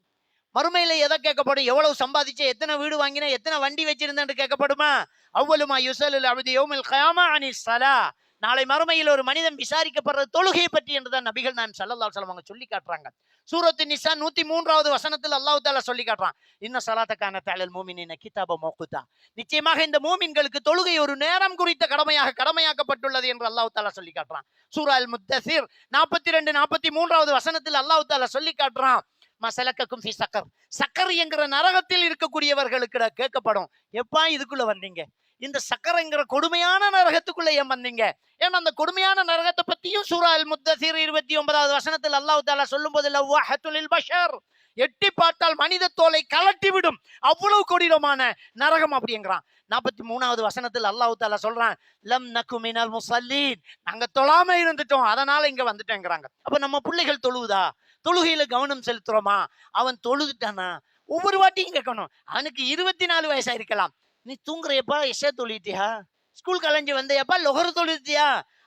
மறுமையில எதை கேட்கப்படும்? எவ்வளவு சம்பாதிச்ச, எத்தனை வீடு வாங்கின, எத்தனை வண்டி வச்சிருந்தேன்னு கேட்கப்படுமா? அவ்வளுமா யுஸலுல் அப்து யௌமல் கியாமா அனிஸ் ஸலாஹ். நாளை மறுமையில் ஒரு மனிதன் விசாரிக்கப்படுறது தொழுகையை பற்றி என்றுதான் நபிகள் நாயகம் ஸல்லல்லாஹு அலைஹி வஸல்லம் சொல்லி காட்டுறாங்க. சூரத்து நிசா 103வது வசனத்தில் அல்லாஹ் தஆலா சொல்லி காட்டுறான், இன்ன ஸலாத்த கானத் அலல் முஃமினீன கிதாப மௌகூதா. நிச்சயமாக இந்த மூமின்களுக்கு தொழுகை ஒரு நேரம் குறித்த கடமையாக்கப்பட்டுள்ளது என்று அல்லாஹ் தஆலா சொல்லி காட்டுறான். சூரா அல் முத்தஸிர் 42 43வது வசனத்தில் அல்லாஹ் தஆலா சொல்லி காட்டுறான், மசலக்கக்கும் ஃபி சக்கர். சக்கர் என்கிற நரகத்தில் இருக்கக்கூடியவர்களுக்கு கேட்கப்படும், எப்பா இதுக்குள்ள வந்தீங்க, இந்த சக்கரங்கிற கொடுமையான நரகத்துக்குள்ள ஏன் வந்தீங்க? ஏன்னா அந்த கொடுமையான நரகத்தை பத்தியும் சூரா அல் முத்தஸிர் 29வது வசனத்தில் அல்லாஹ் தஆலா சொல்லும் போது லவ்வாஹத்துல் பஷர், எட்டி பார்த்தால் மனித தோலை கலட்டி விடும், அவ்வளவு கொடூரமான நரகம் அப்படிங்கிறான். 43வது வசனத்தில் அல்லாஹ் தஆலா சொல்றான், லம் நகு மினல் முஸல்லீன், நாங்க தொழாம இருந்துட்டோம், அதனால இங்க வந்துட்டேங்கிறாங்க. அப்ப நம்ம பிள்ளைகள் தொழுவுதா, தொழுகையில கவனம் செலுத்துறோமா? அவன் தொழுதுட்டானா? ஒவ்வொரு வாட்டியும் கேட்கணும். அவனுக்கு 24 வயசா இருக்கலாம், நீ தூங்குறையப்பா, எஷா தொழிட்டியா, ஸ்கூல் கலைஞ்சு வந்தையப்பா, லொஹர் தொழித்தியா,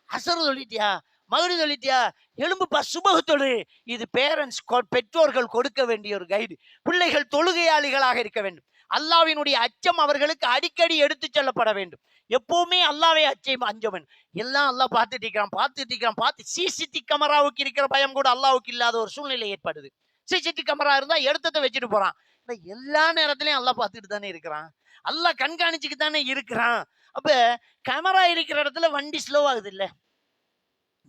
அசர் தொழிட்டியா, மகரி தொழிட்டியா, எலும்புப்பா, சுபகு தொழு. இது பேரண்ட்ஸ், பெற்றோர்கள் கொடுக்க வேண்டிய ஒரு கைடு. பிள்ளைகள் தொழுகையாளிகளாக இருக்க வேண்டும். அல்லாஹ்வினுடைய அச்சம் அவர்களுக்கு அடிக்கடி எடுத்து செல்லப்பட வேண்டும். எப்பவுமே அல்லாவே அஞ்சவன். எல்லாம் அல்லாஹ் பார்த்துட்டு இருக்கிறான். பார்த்து சிசிடி கேமராவுக்கு இருக்கிற பயம் கூட அல்லாவுக்கு இல்லாத ஒரு சூழ்நிலை ஏற்படுது. சிசிடி கேமரா இருந்தா எடுத்ததை வச்சுட்டு போறான். எல்லா நேரத்திலையும் அல்லாஹ் பார்த்துட்டு தானே இருக்கிறான். அல்லாஹ் கண்காணிச்சுக்கு தானே இருக்கிறான். அப்ப கேமரா இருக்கிற இடத்துல வண்டி ஸ்லோ ஆகுது இல்ல,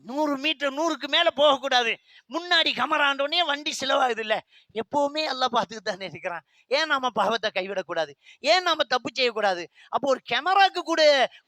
100 மீட்டர் 100க்கு மேல போகக்கூடாது. முன்னாடி கமராண்டோடனே வண்டி செலவாகுது இல்ல. எப்பவுமே எல்லாம் பார்த்துட்டு தானே இருக்கிறான். ஏன் நாம பாவத்தை கைவிடக்கூடாது? ஏன் நாம தப்பு செய்யக்கூடாது? அப்போ ஒரு கேமராக்கு கூட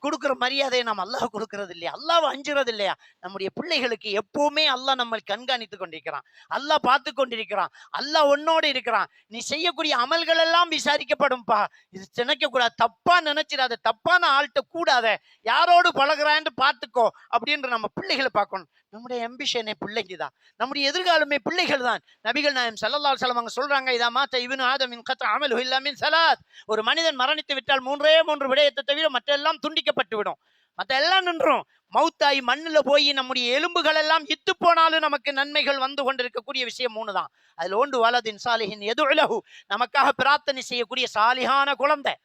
கொடுக்குற மரியாதையை நம்ம அல்லாஹ் கொடுக்கறது இல்லையா? அல்லாஹ் அஞ்சுறது இல்லையா? நம்முடைய பிள்ளைகளுக்கு எப்பவுமே அல்லாஹ் நம்ம கண்காணித்து கொண்டிருக்கிறான். அல்லாஹ் பார்த்து கொண்டிருக்கிறான். அல்லாஹ் உன்னோடு இருக்கிறான். நீ செய்யக்கூடிய அமல்கள் எல்லாம் விசாரிக்கப்படும்பா. இது நினைக்க கூடாது, தப்பா நினைச்சிடாத, தப்பான ஆள்கிட்ட கூடாத, யாரோடு பழகுறான்னு பார்த்துக்கோ அப்படின்னு நம்ம பிள்ளைகளை பார்க்கணும். நம்முடைய அம்பிஷனே பிள்ளைங்க தான், நம்முடைய எதிர்காலமே பிள்ளைகள் தான். நபிகள் நாயகம் ஸல்லல்லாஹு அலைஹி வஸல்லம் சொல்றாங்க, இதா மாத இப்னு ஆதம் மின் கத்அ அமலுஹு இல்லா மின் ஸலாத். ஒரு மனிதன் மரணித்து விட்டால் 3 விடயத்தை தவிர மற்றெல்லாம் துண்டிக்கப்பட்டு விடும். மற்ற எல்லாம் நின்றும். மௌத்தாய் மண்ணுல போய் நம்முடைய எலும்புகள் எல்லாம் இத்து போனாலும் நமக்கு நன்மைகள் வந்து கொண்டிருக்கக்கூடிய விஷயம் 3 தான். அதுல ஒன்று வலதின் சாலிஹின் யதுலஹு, நமக்காக பிரார்த்தனை செய்யக்கூடிய சாலிஹான குழந்தை.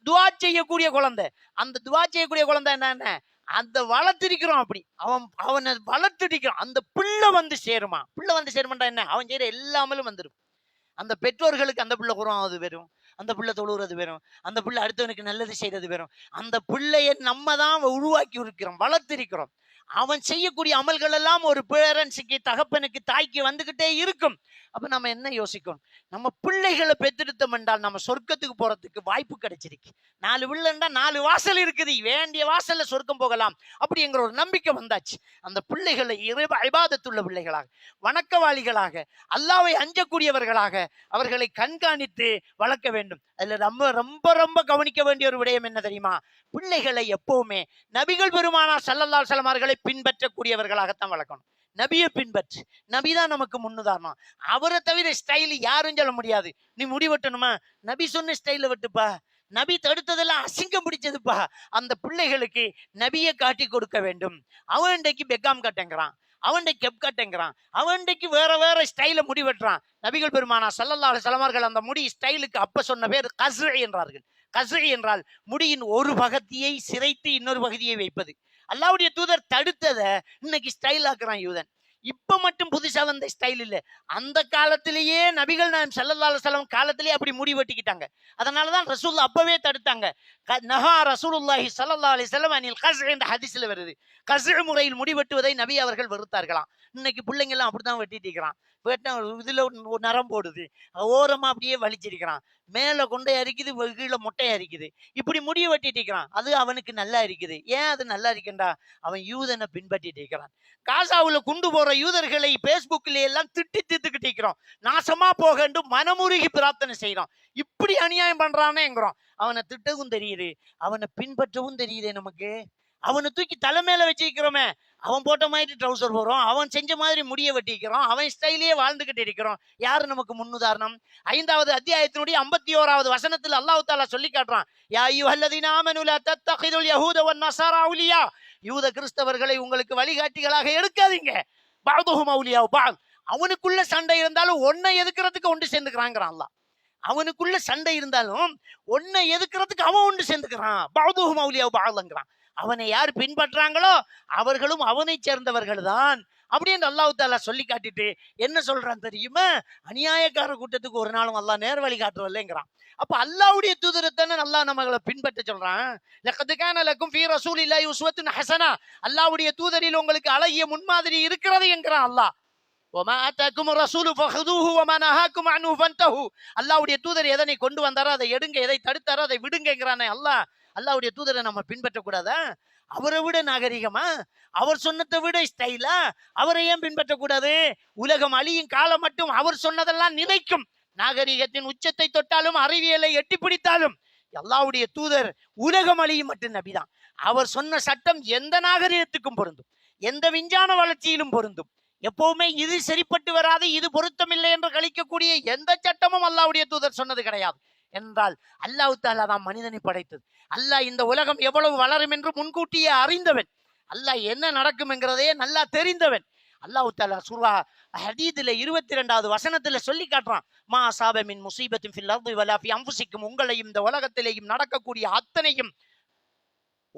துஆ செய்யக்கூடிய குழந்தை. அந்த துஆ செய்யக்கூடிய குழந்தை என்ன, அந்த வளர்த்திருக்கிறோம். அப்படி அவனை வளர்த்திருக்கிறோம். அந்த பிள்ளை வந்து சேருமா? பிள்ளை வந்து சேருமாண்டா என்ன, அவன் செய்யற எல்லாமலும் வந்துடும். அந்த பெற்றோர்களுக்கு அந்த பிள்ளை குரானது வரும், அந்த பிள்ளை தொழுகிறது வரும், அந்த பிள்ளை அடுத்தவனுக்கு நல்லது செய்யறது வரும். அந்த பிள்ளையை நம்ம தான் உருவாக்கி இருக்கிறோம், வளர்த்திருக்கிறோம். அவன் செய்யக்கூடிய அமல்கள் எல்லாம் ஒரு பேரண்ட்ஸுக்கு, தகப்பனுக்கு, தாய்க்கு வந்துகிட்டே இருக்கும். அப்ப நம்ம என்ன யோசிக்கணும்? நம்ம பிள்ளைகளை பெற்றெடுத்தோம் என்றால் நம்ம சொர்க்கத்துக்கு போறதுக்கு வாய்ப்பு கிடைச்சிருக்கு. 4 பிள்ளைண்டா 4 வாசல் இருக்குது, வேண்டிய வாசல்ல சொர்க்கம் போகலாம் அப்படிங்கிற ஒரு நம்பிக்கை வந்தாச்சு. அந்த பிள்ளைகளை இபாதத்துள்ள பிள்ளைகளாக, வணக்கவாளிகளாக, அல்லாஹ்வை அஞ்சக்கூடியவர்களாக அவர்களை கண்காணித்து வளர்க்க வேண்டும். அதுல நம்ம ரொம்ப ரொம்ப கவனிக்க வேண்டிய ஒரு விடயம் என்ன தெரியுமா? பிள்ளைகளை எப்பவுமே நபிகள் பெருமானார் ஸல்லல்லாஹு அலைஹி வஸல்லம் அவர்களை பின்பற்றக்கூடியவர்களாகத்தான் வளர்க்கணும். நபியை பின்பற்று. நபிதான் நமக்கு முன்னுதாரணம். அவரை தவிர ஸ்டைல் யாரும் சொல்ல முடியாது. நீ முடி வெட்டணுமா, நபி சொன்ன ஸ்டைல வெட்டுப்பா. நபி தடுத்ததெல்லாம் அசிங்கம் பிடிச்சதுப்பா. அந்த பிள்ளைகளுக்கு நபியை காட்டி கொடுக்க வேண்டும். அவன்டைக்கு பெக்காம் கட்டங்கிறான், அவன்டைக்கு கெப் கட்டங்கிறான், அவன்டைக்கு வேற ஸ்டைல முடி வெட்டுறான். நபிகள் பெருமானா ஸல்லல்லாஹு அலைஹி வஸல்லம் அவர்கள் அந்த முடி ஸ்டைலுக்கு அப்ப சொன்ன பேர் கஸ்இ என்றார்கள். கஸ்இ என்றால் முடியின் ஒரு பகுதியை சிரைத்து இன்னொரு பகுதியை வைப்பது. அல்லாஹ்வுடைய தூதர் தடுத்ததை இன்னைக்கு ஸ்டைல் ஆக்குறான் யூதன். இப்ப மட்டும் புதுசா வந்த ஸ்டைல் இல்ல, அந்த காலத்திலேயே நபிகள் நாயகம் ஸல்லல்லாஹு அலைஹி வஸல்லம் காலத்திலேயே அப்படி முடி வெட்டிக்கிட்டாங்க. அதனாலதான் ரசூலுல்லாஹ் அப்பவே தடுத்தாங்க. நஹா ரசூலுல்லாஹி ஸல்லல்லாஹு அலைஹி வஸல்லம் அனில் கஸ்இ என்ற ஹதீஸ்ல வருது. கஸ்இ முறையில் முடி வெட்டுவதை நபி அவர்கள் வெறுத்தார்களாம். இன்னைக்கு பிள்ளைங்க எல்லாம் அப்படித்தான் வெட்டிட்டு இருக்கிறான். இதுல ஒரு நரம் போடுது, ஓரமா அப்படியே வலிச்சிருக்கிறான், மேல கொண்டே அரிக்குது, கீழே மொட்டையா இருக்குது. இப்படி முடிய வெட்டிட்டு இருக்கிறான். அது அவனுக்கு நல்லா இருக்குது. ஏன் அது நல்லா இருக்குண்டா, அவன் யூதனை பின்பற்றிட்டு இருக்கிறான். காசாவுல கொண்டு போற யூதர்களை பேஸ்புக்ல எல்லாம் திட்டி தீர்த்துக்கிட்டு இருக்கிறோம். நாசமா போகண்டு மனமுருகி பிரார்த்தனை செய்யறோம். இப்படி அநியாயம் பண்றானேங்கிறோம். அவனை திட்டவும் தெரியுது, அவனை பின்பற்றவும் தெரியுதே நமக்கு. அவனை தூக்கி தலைமையில வச்சிருக்கிறோமே, அவன் போட்ட மாதிரி ட்ரௌசர் போறோம், அவன் செஞ்ச மாதிரி முடிய வெட்டிக்கிறோம், அவன் ஸ்டைலே வாழ்ந்துகிட்டு இருக்கிறோம். யாரு நமக்கு முன்னுதாரணம்? 5வது அத்தியாயத்தினுடைய 51வது வசனத்தில் அல்லாஹ் தஆலா சொல்லி காட்டுறான், யா அய்யுஹல்லதீன ஆமனூ லா தத்தகிதுல் யஹூத வன் நஸாரா அவுலியா. யூத கிறிஸ்தவர்களை உங்களுக்கு வழிகாட்டிகளாக எடுக்காதீங்க. பஅதுஹும் அவுலியா பஅத். அவனுக்குள்ள சண்டை இருந்தாலும் ஒன்னை எதுக்குறதுக்கு ஒன்று சேர்ந்துக்கிறாங்கிறான் அல்லாஹ். அவனுக்குள்ள சண்டை இருந்தாலும் ஒன்னை எதுக்குறதுக்கு அவன் ஒன்று சேர்ந்துக்கிறான். பஅதுஹும் அவுலியா பஅத்ங்கிறான். அவனை யார் பின்பற்றாங்களோ அவர்களும் அவனை சேர்ந்தவர்கள் தான் அப்படின்னு அல்லாஹ் தஆலா சொல்லி காட்டிட்டு என்ன சொல்றான் தெரியுமா? அநியாயக்கார கூட்டத்துக்கு ஒரு நாளும் அல்லாஹ் நேர் வழி காட்டுறதில்லைங்கிறான். அப்ப அல்லாஹ்வுடைய தூதரைத்தானே அல்லாஹ் நம்மளை பின்பற்ற சொல்றான். லக்கத் கான லக்கும் ஃபீ ரசூலில்லாஹி உஸ்வத்துன் ஹஸனா. அல்லாஹ்வுடைய தூதரில் உங்களுக்கு அழகிய முன்மாதிரி இருக்கிறது என்கிறான் அல்லாஹ். வமா ஆதாக்கும் ரசூலு ஃபஹுதுஹு வமா நஹாக்கும் அன்ஹு ஃபன்தஹு. அல்லாஹ்வுடைய தூதர் எதனை கொண்டு வந்தாரோ அதை எடுங்க, எதை தடுத்தாரோ அதை விடுங்கங்கறானே அல்லாஹ். அல்லாஹ்வுடைய தூதரை நம்ம பின்பற்ற கூடாதா? அவரை விட நாகரிகமா, அவர் சொன்னதை விட ஸ்டைலா, அவரை ஏன் பின்பற்றக்கூடாது? உலகம் அழியும் காலம் மட்டும் அவர் சொன்னதெல்லாம் நிலைக்கும். நாகரிகத்தின் உச்சத்தை தொட்டாலும் அறிவியலை எட்டி பிடித்தாலும் அல்லாஹ்வுடைய தூதர் உலகம் அழியும் மட்டும் நபிதான். அவர் சொன்ன சட்டம் எந்த நாகரிகத்துக்கும் பொருந்தும், எந்த விஞ்ஞான வளர்ச்சியிலும் பொருந்தும். எப்பவுமே இது சரிப்பட்டு வராது, இது பொருத்தமில்லை என்று கழிக்கக்கூடிய எந்த சட்டமும் அல்லாஹ்வுடைய தூதர் சொன்னது கிடையாது. என்றால் அல்லாஹ் தஆலா தான் மனிதனை படைத்தது. அல்லாஹ் இந்த உலகம் எவ்வளவு வளரும் என்று முன்கூட்டியே அறிந்தவன். அல்லாஹ் என்ன நடக்கும் என்கிறதையே நல்லா தெரிந்தவன். அல்லாஹ் தஆலா சூரா ஹதீதுல 22வது வசனத்துல சொல்லி காட்டுறான், மா அஸாப மின் முஸீபத்தின் ஃபில் அர்தி வலா ஃபி அன்ஃபுசிக்கும். உங்களையும் இந்த உலகத்திலேயும் நடக்கக்கூடிய அத்தனையும்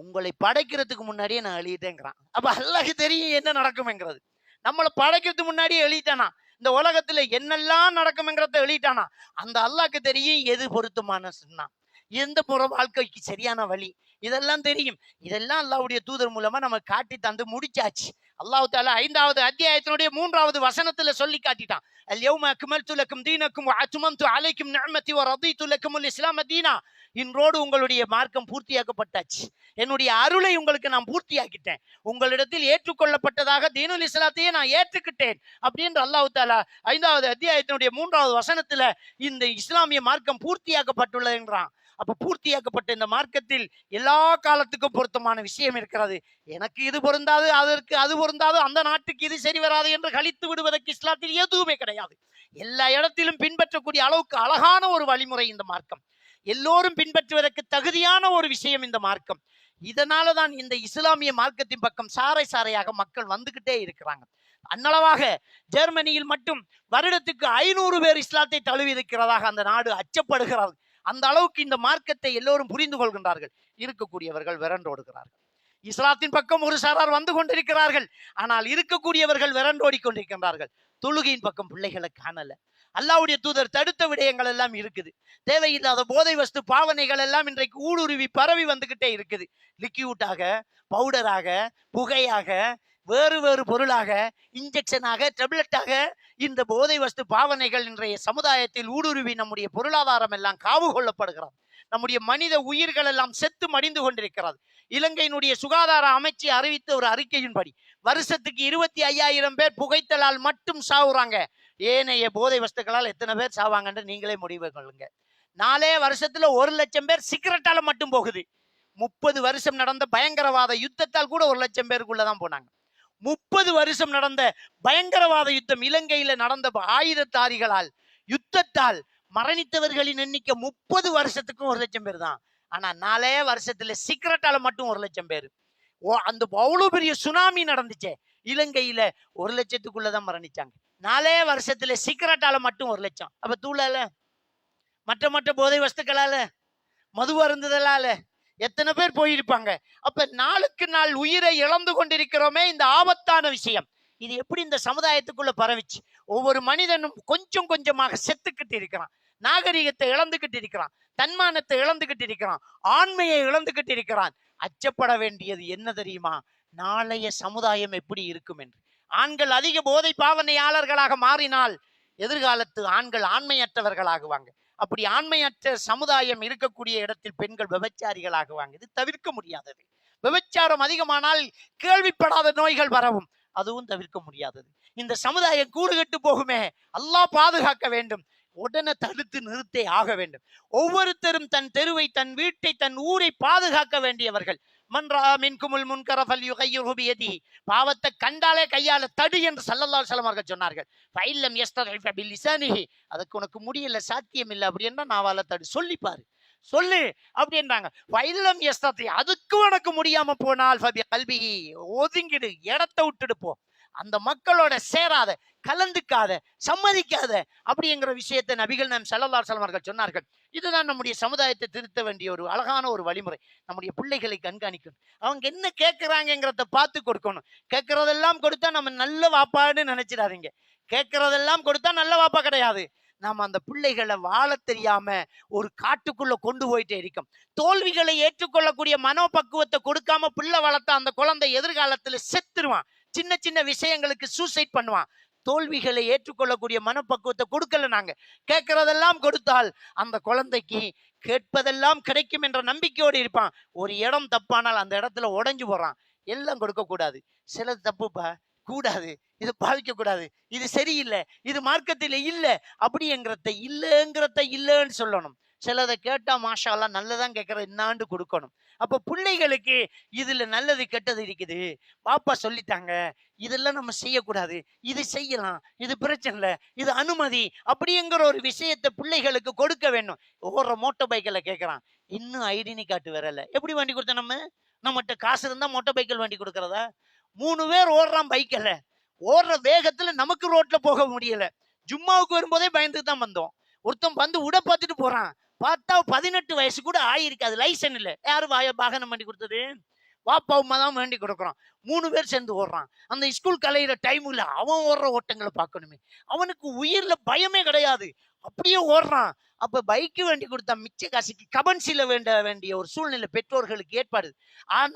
உங்களை படைக்கிறதுக்கு முன்னாடியே நான் எழுதிட்டேங்கிறான். அப்ப அல்லாஹ்க்கு தெரியும் என்ன நடக்கும்ங்கிறது. நம்மளை படைக்கிறதுக்கு முன்னாடியே எழுதிட்டானா, இந்த உலகத்துல என்னெல்லாம் நடக்கும்ங்கிறத எழுதிட்டானா, அந்த அல்லாஹ்க்கு தெரியும் எது பொருத்தமான சொன்னா, எந்த புற வாழ்க்கைக்கு சரியான வழி, இதெல்லாம் தெரியும். இதெல்லாம் அல்லாஹ்வுடைய தூதர் மூலமா நம்ம காட்டி தந்து முடிச்சாச்சு. அல்லாஹ் தஆலா 5வது அத்தியாயத்தினுடைய 3வது வசனத்துல சொல்லி காட்டிட்டான். அல்யௌம அக்மல்து லக்கும் தீனக்கும் வ அத்மம்து அலைக்கும் நிஅமதி வ ரதீது லக்குமுல் இஸ்லாம தீனா. இன்றோடு உங்களுடைய மார்க்கம் பூர்த்தியாக்கப்பட்டாச்சு. என்னுடைய அருளை உங்களுக்கு நான் பூர்த்தியாக்கிட்டேன். உங்களிடத்தில் ஏற்றுக்கொள்ளப்பட்டதாக தீனுல் இஸ்லாத்தையே நான் ஏற்றுக்கிட்டேன் அப்படின்னு அல்லாஹ் தஆலா 5வது அத்தியாயத்தினுடைய 3வது வசனத்துல இந்த இஸ்லாமிய மார்க்கம் பூர்த்தியாக்கப்பட்டுள்ளது என்றான். அப்ப பூர்த்தியாக்கப்பட்ட இந்த மார்க்கத்தில் எல்லா காலத்துக்கும் பொருத்தமான விஷயம் இருக்கிறது. எனக்கு இது பொருந்தாது, அதற்கு அது பொருந்தாது, அந்த நாட்டுக்கு இது சரி வராது என்று கழித்து விடுவதற்கு இஸ்லாத்தில் எதுவுமே கிடையாது. எல்லா இடத்திலும் பின்பற்றக்கூடிய அளவுக்கு அழகான ஒரு வழிமுறை இந்த மார்க்கம். எல்லோரும் பின்பற்றுவதற்கு தகுதியான ஒரு விஷயம் இந்த மார்க்கம். இதனாலதான் இந்த இஸ்லாமிய மார்க்கத்தின் பக்கம் சாறை சாறையாக மக்கள் வந்துகிட்டே இருக்கிறாங்க. அன்னளவாக ஜெர்மனியில் மட்டும் வருடத்துக்கு 500 பேர் இஸ்லாத்தை தழுவி இருக்கிறதாக அந்த நாடு அச்சப்படுகிறது. அந்த அளவுக்கு இந்த மார்க்கத்தை எல்லோரும் புரிந்து கொள்கின்றார்கள். இருக்கக்கூடியவர்கள் விரண்டோடுகிறார்கள். இஸ்லாத்தின் பக்கம் ஒரு சாரார் வந்து கொண்டிருக்கிறார்கள். ஆனால் இருக்கக்கூடியவர்கள் விரண்டோடி கொண்டிருக்கின்றார்கள். தொழுகையின் பக்கம் பிள்ளைகளை காணல. அல்லாஹ்வுடைய தூதர் தடுத்த விடயங்கள் எல்லாம் இருக்குது. தேவையில்லாத போதை வஸ்து பாவனைகள் எல்லாம் இன்றைக்கு ஊடுருவி பரவி வந்துகிட்டே இருக்குது. லிக்யூட்டாக, பவுடராக, புகையாக, வேறு வேறு பொருளாக, இன்ஜெக்ஷனாக, டெப்லெட்டாக இந்த போதை வஸ்து பாவனைகள் இன்றைய சமுதாயத்தில் ஊடுருவி நம்முடைய பொருளாதாரம் எல்லாம் காவு கொள்ளப்படுகிறது. நம்முடைய மனித உயிர்கள் எல்லாம் செத்து மடிந்து கொண்டிருக்கிறது. இலங்கையினுடைய சுகாதார அமைச்சு அறிவித்த ஒரு அறிக்கையின்படி வருஷத்துக்கு 25,000 பேர் புகைத்தலால் மட்டும் சாவுறாங்க. ஏனைய போதை வஸ்துக்களால் எத்தனை பேர் சாவாங்கன்னு நீங்களே முடிவு கொள்ளுங்க. 4 வருஷத்துல 1,00,000 பேர் சிகரெட்டால மட்டும் போகுது. 30 வருஷம் நடந்த பயங்கரவாத யுத்தத்தால் கூட 1,00,000 பேருக்குள்ளதான் போனாங்க. 30 வருஷம் நடந்த பயங்கரவாத யுத்தம், இலங்கையில நடந்த ஆயுததாரிகளால் யுத்தத்தால் மரணித்தவர்களின் எண்ணிக்கை 30 வருஷத்துக்கும் 1,00,000 பேர் தான். ஆனா 4 வருஷத்துல சிகரெட்டால மட்டும் 1,00,000 பேர். அந்த அவ்வளவு பெரிய சுனாமி நடந்துச்சே, இலங்கையில 1,00,000த்துக்குள்ளதான் மரணிச்சாங்க. 4 வருஷத்துல சிகரெட்டால மட்டும் 1,00,000. அப்ப தூளால, மற்ற போதை வஸ்துக்களால, மது அருந்துதலால எத்தனை பேர் போயிருப்பாங்க. அப்ப நாளுக்கு நாள் உயிரை இழந்து கொண்டிருக்கிறோமே, இந்த ஆபத்தான விஷயம் இது எப்படி இந்த சமுதாயத்துக்குள்ள பரவிச்சு? ஒவ்வொரு மனிதனும் கொஞ்சம் கொஞ்சமாக செத்துக்கிட்டு இருக்கிறான். நாகரிகத்தை இழந்துகிட்டு இருக்கிறான், தன்மானத்தை இழந்துகிட்டு இருக்கிறான், ஆண்மையை இழந்துகிட்டு இருக்கிறான். அச்சப்பட வேண்டியது என்ன தெரியுமா? நாளைய சமுதாயம் எப்படி இருக்கும் என்று. ஆண்கள் அதிக போதை பாவனையாளர்களாக மாறினால் எதிர்காலத்து ஆண்கள் ஆண்மையற்றவர்களாகுவாங்க. அப்படி ஆண்மையற்ற சமுதாயம் இருக்கக்கூடிய இடத்தில் பெண்கள் விபச்சாரிகளாகுவாங்க. இது தவிர்க்க முடியாதது. விபச்சாரம் அதிகமானால் கேள்விப்படாத நோய்கள் வரவும், அதுவும் தவிர்க்க முடியாதது. இந்த சமுதாயம் கூடுகட்டு போகுமே, அல்லாஹ் பாதுகாக்க வேண்டும். உடனே தடுத்து நிறுத்தே ஆக வேண்டும். ஒவ்வொருத்தரும் தன் தெருவை, தன் வீட்டை, தன் ஊரை பாதுகாக்க வேண்டியவர்கள். மன்றா மின்குமுல் முன்கர ஃபல்யுகையிர்ஹு பியதிஹி. பாவத்தை கண்டாலே கையால தடு என்று ஸல்லல்லாஹு அலைஹி வஸல்லம் அவர்கள் சொன்னார்கள். ஃபஇல்லம் யஸ்ததி பிலிசானிஹி. அதுக்கு உனக்கு முடியல, சாத்தியம் இல்லை அப்படின்னா நாவால தடு, சொல்லிப்பாரு, சொல்லு அப்படின்றாங்க. ஃபஇல்லம் யஸ்ததி, அதுக்கு உனக்கு முடியாம போனால் ஃபபி கல்பிஹி, ஒதுங்கிடு, இடத்தை விட்டுடு போ. அந்த மக்களோட சேராத, கலந்துக்காத, சம்மதிக்காத அப்படிங்கிற விஷயத்தை நபிகள் நாம் ஸல்லல்லாஹு அலைஹி வஸல்லம் அவர்கள் சொன்னார்கள். இதுதான் நம்முடைய சமுதாயத்தை திருத்த வேண்டிய ஒரு அழகான ஒரு வழிமுறை. நம்முடைய பிள்ளைகளை கண்காணிக்கணும். அவங்க என்ன கேட்கிறாங்கிறத பார்த்து கொடுக்கணும். கேட்கறதெல்லாம் கொடுத்தா நம்ம நல்ல வாப்பான்னு நினைச்சிடாதீங்க. கேட்கறதெல்லாம் கொடுத்தா நல்ல வாப்பா கிடையாது. நாம அந்த பிள்ளைகளை வாழ தெரியாம ஒரு காட்டுக்குள்ள கொண்டு போயிட்டே இருக்கோம். தோல்விகளை ஏற்றுக்கொள்ளக்கூடிய மனோபக்குவத்தை கொடுக்காம பிள்ளை வளர்த்தா அந்த குழந்தை எதிர்காலத்துல செத்துருவான். சின்ன சின்ன விஷயங்களுக்கு சூசைட் பண்ணுவான். தோல்விகளை ஏற்றுக்கொள்ளக்கூடிய மனப்பக்குவத்தை கொடுக்கல. நாங்க கேட்கறதெல்லாம் கொடுத்தால் அந்த குழந்தைக்கு கேட்பதெல்லாம் கிடைக்கும் என்ற நம்பிக்கையோடு இருப்பான். ஒரு இடம் தப்பானால் அந்த இடத்துல உடைஞ்சு போறான். எல்லாம் கொடுக்க கூடாது. சிலது தப்புப்பா, கூடாது, இது பாதிக்க கூடாது, இது சரியில்லை, இது மார்க்கத்தில் இல்லை அப்படிங்கிறத இல்லைன்னு சொல்லணும். சிலதை கேட்டா மாஷா அல்லாஹ் நல்லதான் கேட்கற என்னாண்டு கொடுக்கணும். அப்ப பிள்ளைகளுக்கு இதுல நல்லது கெட்டது இருக்குது, பாப்பா சொல்லிட்டாங்க, இதெல்லாம் நம்ம செய்யக்கூடாது, இது செய்யலாம், இது பிரச்சனை இல்லை, இது அனுமதி அப்படிங்கிற ஒரு விஷயத்தை பிள்ளைகளுக்கு கொடுக்க வேண்டும். ஓடுற மோட்டர் பைக்கில் கேட்கறான், இன்னும் ஐடென்டி கார்டு வரல, எப்படி வண்டி கொடுத்தா? நம்மகிட்ட காசு இருந்தா மோட்டர் பைக்கில் வண்டி கொடுக்கறதா? 3 பேர் ஓடுறான் பைக்கில், ஓடுற வேகத்துல நமக்கு ரோட்ல போக முடியல. ஜும்மாவுக்கு வரும்போதே பயந்துட்டு தான் வந்தோம். ஒருத்தன் வந்து உட பார்த்துட்டு போறான், பார்த்தா 18 வயசு கூட ஆயிருக்காது, லைசன் இல்ல. யாரு வாகனம் பண்ணி கொடுத்தது? வாப்பா அம்மா தான் வேண்டி கொடுக்குறான். 3 பேர் சேர்ந்து ஓடுறான். அந்த ஸ்கூல் கலையிற டைம்ல அவன் ஓடுற ஓட்டங்களை பார்க்கணுமே. அவனுக்கு உயிர்ல பயமே கிடையாது, அப்படியே ஓடுறான். அப்ப பைக்கு வேண்டி கொடுத்தா மிச்ச காசுக்கு கபன்சில வேண்டிய ஒரு சூழ்நிலை பெற்றோர்களுக்கு ஏற்பாடு.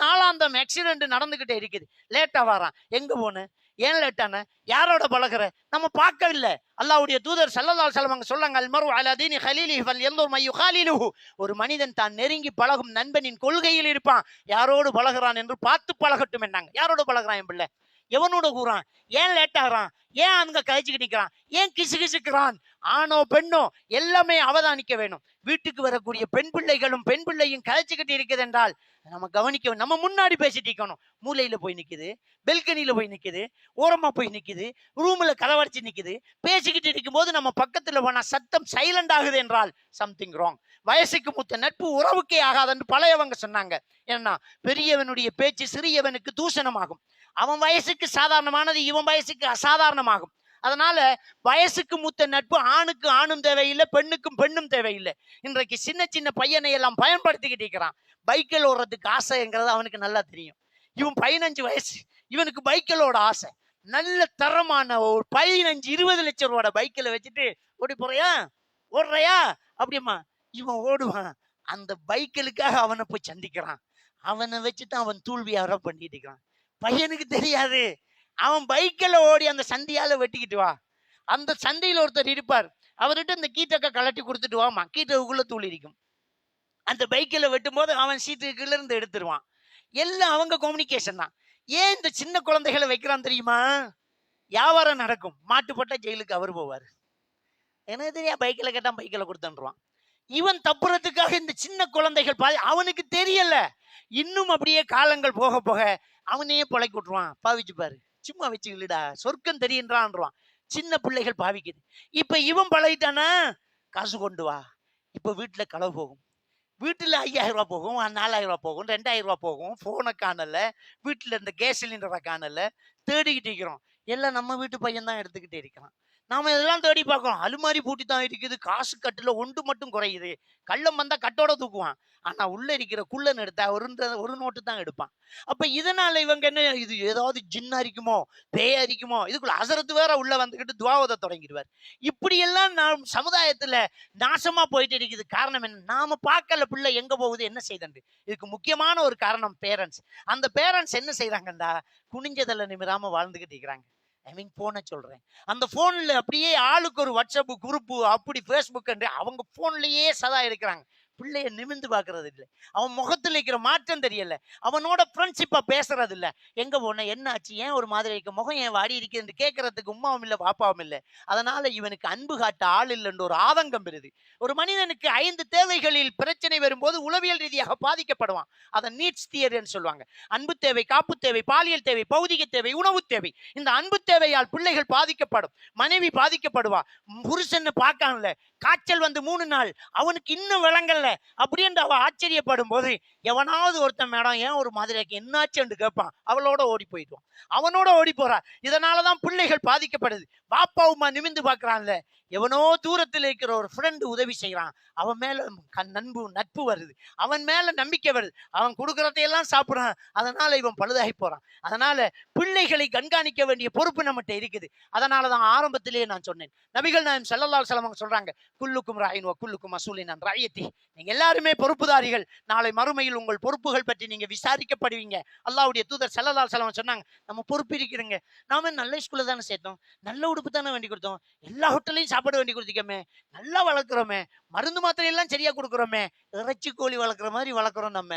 நாளாந்தம் ஆக்சிடென்ட் நடந்துகிட்டே இருக்குது. லேட்டா வரான். எங்க போன? ஏன் லேட்டான? யாரோட பழகுற? நம்ம பார்க்கவில்லை. அல்லாஹ்வுடைய தூதர் ஸல்லல்லாஹு அலைஹி வஸல்லம் சொல்றாங்க, அல் மர்உ அலா தீனி கலீலிஹி ஃபல்யன்துர் மை யுகாலிலுஹு. ஒரு மனிதன் தான் நெருங்கி பழகும் நண்பனின் கொள்கையில் இருப்பான். யாரோடு பழகுறான் என்று பார்த்து பழகட்டும் என்னாங்க. யாரோட பழகுறான் என் பிள்ளை? எவனோட கூறான்? ஏன் லேட் ஆகிறான்? ஏன் அங்க கழிச்சுக்கிட்டு நிற்கிறான்? ஏன் கிசு கிசுக்கிறான்? ஆணோ பெண்ணோ எல்லாமே அவதானிக்க வேணும். வீட்டுக்கு வரக்கூடிய பெண் பிள்ளைகளும் பெண் பிள்ளையும் கழிச்சுக்கிட்டு இருக்குது என்றால் நம்ம கவனிக்க. நம்ம முன்னாடி பேசிட்டு இருக்கணும். மூலையில போய் நிக்குது, பெல்கனியில போய் நிக்குது, ஓரமா போய் நிக்குது, ரூம்ல கலவரிச்சு நிக்குது. பேசிக்கிட்டு இருக்கும் போது நம்ம பக்கத்துல போனா சத்தம் சைலண்ட் ஆகுது என்றால் சம்திங் ராங். வயசுக்கு மூத்த நட்பு உறவுக்கே ஆகாதுன்னு பழையவங்க சொன்னாங்க. ஏன்னா பெரியவனுடைய பேச்சு சிறியவனுக்கு தூஷணமாகும். அவன் வயசுக்கு சாதாரணமானது இவன் வயசுக்கு அசாதாரணமாகும். அதனால வயசுக்கு மூத்த நட்பு ஆணுக்கு ஆணும் தேவையில்லை, பெண்ணுக்கும் பெண்ணும் தேவையில்லை. இன்றைக்கு சின்ன சின்ன பையனை எல்லாம் பயன்படுத்திக்கிட்டு இருக்கிறான். பைக்கில் ஓடுறதுக்கு ஆசைங்கிறது அவனுக்கு நல்லா தெரியும். இவன் 15 வயசு, இவனுக்கு பைக்கிலோட ஆசை. நல்ல தரமான ஒரு 15-20 லட்சம் ரூபாயோட பைக்கில் வச்சுட்டு ஓடி போறியா, ஓடுறையா அப்படிமா இவன் ஓடுவான். அந்த பைக்கிலுக்காக அவனை போய் சந்திக்கிறான். அவனை வச்சுட்டு அவன் தூள்வியாரம் பண்ணிட்டு இருக்கிறான். பையனுக்கு தெரியாது. அவன் பைக்கில் ஓடி அந்த சந்தியால வெட்டிக்கிட்டு வா. அந்த சந்தையில் ஒருத்தர் இருப்பார். அவர்கிட்ட இந்த கீட்டக்க கலட்டி கொடுத்துட்டு வாமா, கீட்டக்குள்ள தூள் இருக்கும். அந்த பைக்கில் வெட்டும் போது அவன் சீட்டுக்குள்ள இருந்து எடுத்துருவான். எல்லாம் அவங்க கம்யூனிகேஷன் தான். ஏன் இந்த சின்ன குழந்தைகளை வைக்கிறான் தெரியுமா? வியாபாரம் நடக்கும். மாட்டுப்பட்ட ஜெயிலுக்கு அவர் போவார். எனக்கு தெரியா, பைக்கில் கேட்டான் பைக்கில் கொடுத்துருவான். இவன் தப்புறதுக்காக இந்த சின்ன குழந்தைகள் அவனுக்கு தெரியல. இன்னும் அப்படியே காலங்கள் போக போக அவனையே பொழைக்க விட்டுருவான். பாவிச்சு பாரு, சும்மா வச்சுக்கிடுடா, சொர்க்கம் தெரியுன்றான்றான். சின்ன பிள்ளைகள் பாவிக்குது. இப்ப இவன் பழகிட்டானா, காசு கொண்டு வா. இப்ப வீட்டுல களவு போகும். வீட்டுல 5000 ரூபாய் போகும், 4000 ரூபாய் போகும், 2000 ரூபாய் போகும். போனை காணல, வீட்டுல இந்த கேஸ் சிலிண்டரை காணல, தேடிக்கிட்டு இருக்கிறோம். எல்லாம் நம்ம வீட்டு பையன் தான் எடுத்துக்கிட்டே இருக்கிறான். நாம இதெல்லாம் தேடி பார்க்கிறோம். அலுமாரி பூட்டி தான் இருக்குது, காசு கட்டுல ஒன்று மட்டும் குறையுது. கள்ளம் வந்தா கட்டோட தூக்குவான். ஆனா உள்ள இருக்கிற குள்ளன் எடுத்தா ஒரு நோட்டு தான் எடுப்பான். அப்ப இதனால இவங்க என்ன, இது ஏதாவது ஜின்னா இருக்குமோ, பேயா இருக்குமோ, இதுக்குள்ள அசரத்து வேற உள்ள வந்துகிட்டு துவாவதை தொடங்கிடுவார். இப்படி எல்லாம் நாம் சமுதாயத்துல நாசமா போயிட்டு இருக்குது. காரணம் என்ன? நாம பார்க்கல பிள்ளை எங்க போகுது, என்ன செய்தண்டு. இதுக்கு முக்கியமான ஒரு காரணம் பேரண்ட்ஸ். அந்த பேரண்ட்ஸ் என்ன செய்யறாங்கண்டா, குனிஞ்சதில் நிமிராம வாழ்ந்துகிட்டு இருக்கிறாங்க. ஐ மீன் போனை சொல்றேன். அந்த போன்ல அப்படியே ஆளுக்கு ஒரு வாட்ஸ்அப் குரூப், அப்படி ஃபேஸ்புக் அவங்க போன்லயே சதா இருக்கிறாங்க. பிள்ளைய நிமிந்து பாக்குறது இல்லை. அவன் முகத்துல இருக்கிற மாற்றம் தெரியல. அவனோட ஃப்ரெண்ட்ஷிப்பா பேசுறது இல்ல. எங்க போன, என்ன ஆச்சு, ஏன் ஒரு மாதிரி இருக்க, முகம் ஏன் வாடி இருக்குன்னு கேட்கறதுக்கு உமாவும் இல்லை பாப்பாவும் இல்லை. அதனால இவனுக்கு அன்பு காட்ட ஆள் இல்லைன்ற ஒரு ஆதங்கம் பெறுது. ஒரு மனிதனுக்கு 5 தேவைகளில் பிரச்சனை வரும்போது உளவியல் ரீதியாக பாதிக்கப்படுவான். அதை நீட்ஸ் தியரின்னு சொல்லுவாங்க. அன்பு தேவை, காப்பு தேவை, பாலியல் தேவை, பௌதிக தேவை, உணவு தேவை. இந்த அன்பு தேவையால் பிள்ளைகள் பாதிக்கப்படும். மனைவி பாதிக்கப்படுவா. புருஷன் பார்க்கான்ல, காய்ச்சல் வந்து 3 நாள், அவனுக்கு இன்னும் விளங்கல அப்படின்னு அவ ஆச்சரியப்படும் போது எவனாவது ஒருத்தன், மேடம் ஏன் ஒரு மாதிரி என்னாச்சுன்னு கேட்பான். அவளோட ஓடி போயிடுவான், அவனோட ஓடி போறா. இதனாலதான் பிள்ளைகள் பாதிக்கப்படுது. பாப்பா உமா நிமிந்து பாக்குறான்ல, எவனோ தூரத்தில் இருக்கிற ஒரு ஃப்ரெண்டு உதவி செய்யறான், அவன் மேல நட்பு வருது, அவன் மேல நம்பிக்கை வருது, அவன் கொடுக்கறதையெல்லாம் சாப்பிடுறான். அதனால இவன் பழுதாகி போறான். அதனால பிள்ளைகளை கண்காணிக்க வேண்டிய பொறுப்பு நம்மகிட்ட இருக்குது. அதனாலதான் ஆரம்பத்திலேயே நான் சொன்னேன், நபிகள் நாயகம் ஸல்லல்லாஹு அலைஹி வஸல்லம் சொல்றாங்க, குல்லுக்கும் ராயின் வ குல்லுக்கும் மஸ்ஊலின் அன் ரஅய்யத்தி. நீங்க எல்லாருமே பொறுப்புதாரிகள். நாளை மறுமையில் உங்கள் பொறுப்புகள் பற்றி நீங்க விசாரிக்கப்படுவீங்க. அல்லாஹ்வுடைய தூதர் ஸல்லல்லாஹு அலைஹி வஸல்லம் சொன்னாங்க, நம்ம பொறுப்பு இருக்கிறோங்க. நாம நல்ல ஸ்கூல்ல தானே சேர்த்தோம், நல்ல உடுப்பு தானே வேண்டி கொடுத்தோம், எல்லா ஹோட்டலையும் சாப்பாடு வேண்டி கொடுத்திக்கோமே, நல்லா வளர்க்குறோமே, மருந்து மாத்திரை எல்லாம் சரியா கொடுக்குறோமே, இறைச்சி கோழி வளர்க்குற மாதிரி வளர்க்குறோம் நம்ம.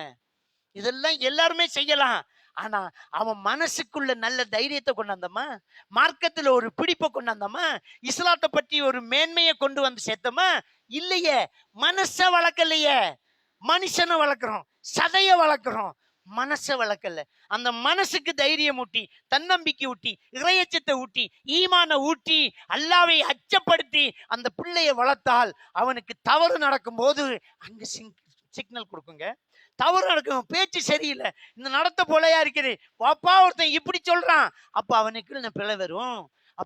இதெல்லாம் எல்லாருமே செய்யலாம். ஆனா அவன் மனசுக்குள்ள நல்ல தைரியத்தை கொண்டாந்தமா, மார்க்கத்துல ஒரு பிடிப்பை கொண்டாந்தமா, இஸ்லாத்தை பற்றி ஒரு மேன்மையை கொண்டு வந்து சேர்த்தமா இல்லையே. மனச வளர்க்கலையே. மனுஷனை வளர்க்குறோம், சதைய வளர்க்குறோம், மனசை வளர்க்கல. அந்த மனசுக்கு தைரியம் ஊட்டி, தன்னம்பிக்கை ஊட்டி, இறையச்சத்தை ஊட்டி, ஈமான ஊட்டி, அல்லாவை அச்சப்படுத்தி அந்த பிள்ளைய வளர்த்தால் அவனுக்கு தவறு நடக்கும் போது அங்க சிக்னல் கொடுக்குங்க. தவறு நடக்கும், பேச்சு சரியில்லை, இந்த நடத்த போலையா இருக்குது, பாப்பா ஒருத்தன் இப்படி சொல்றான், அப்ப அவனுக்கு பிழை வரும்.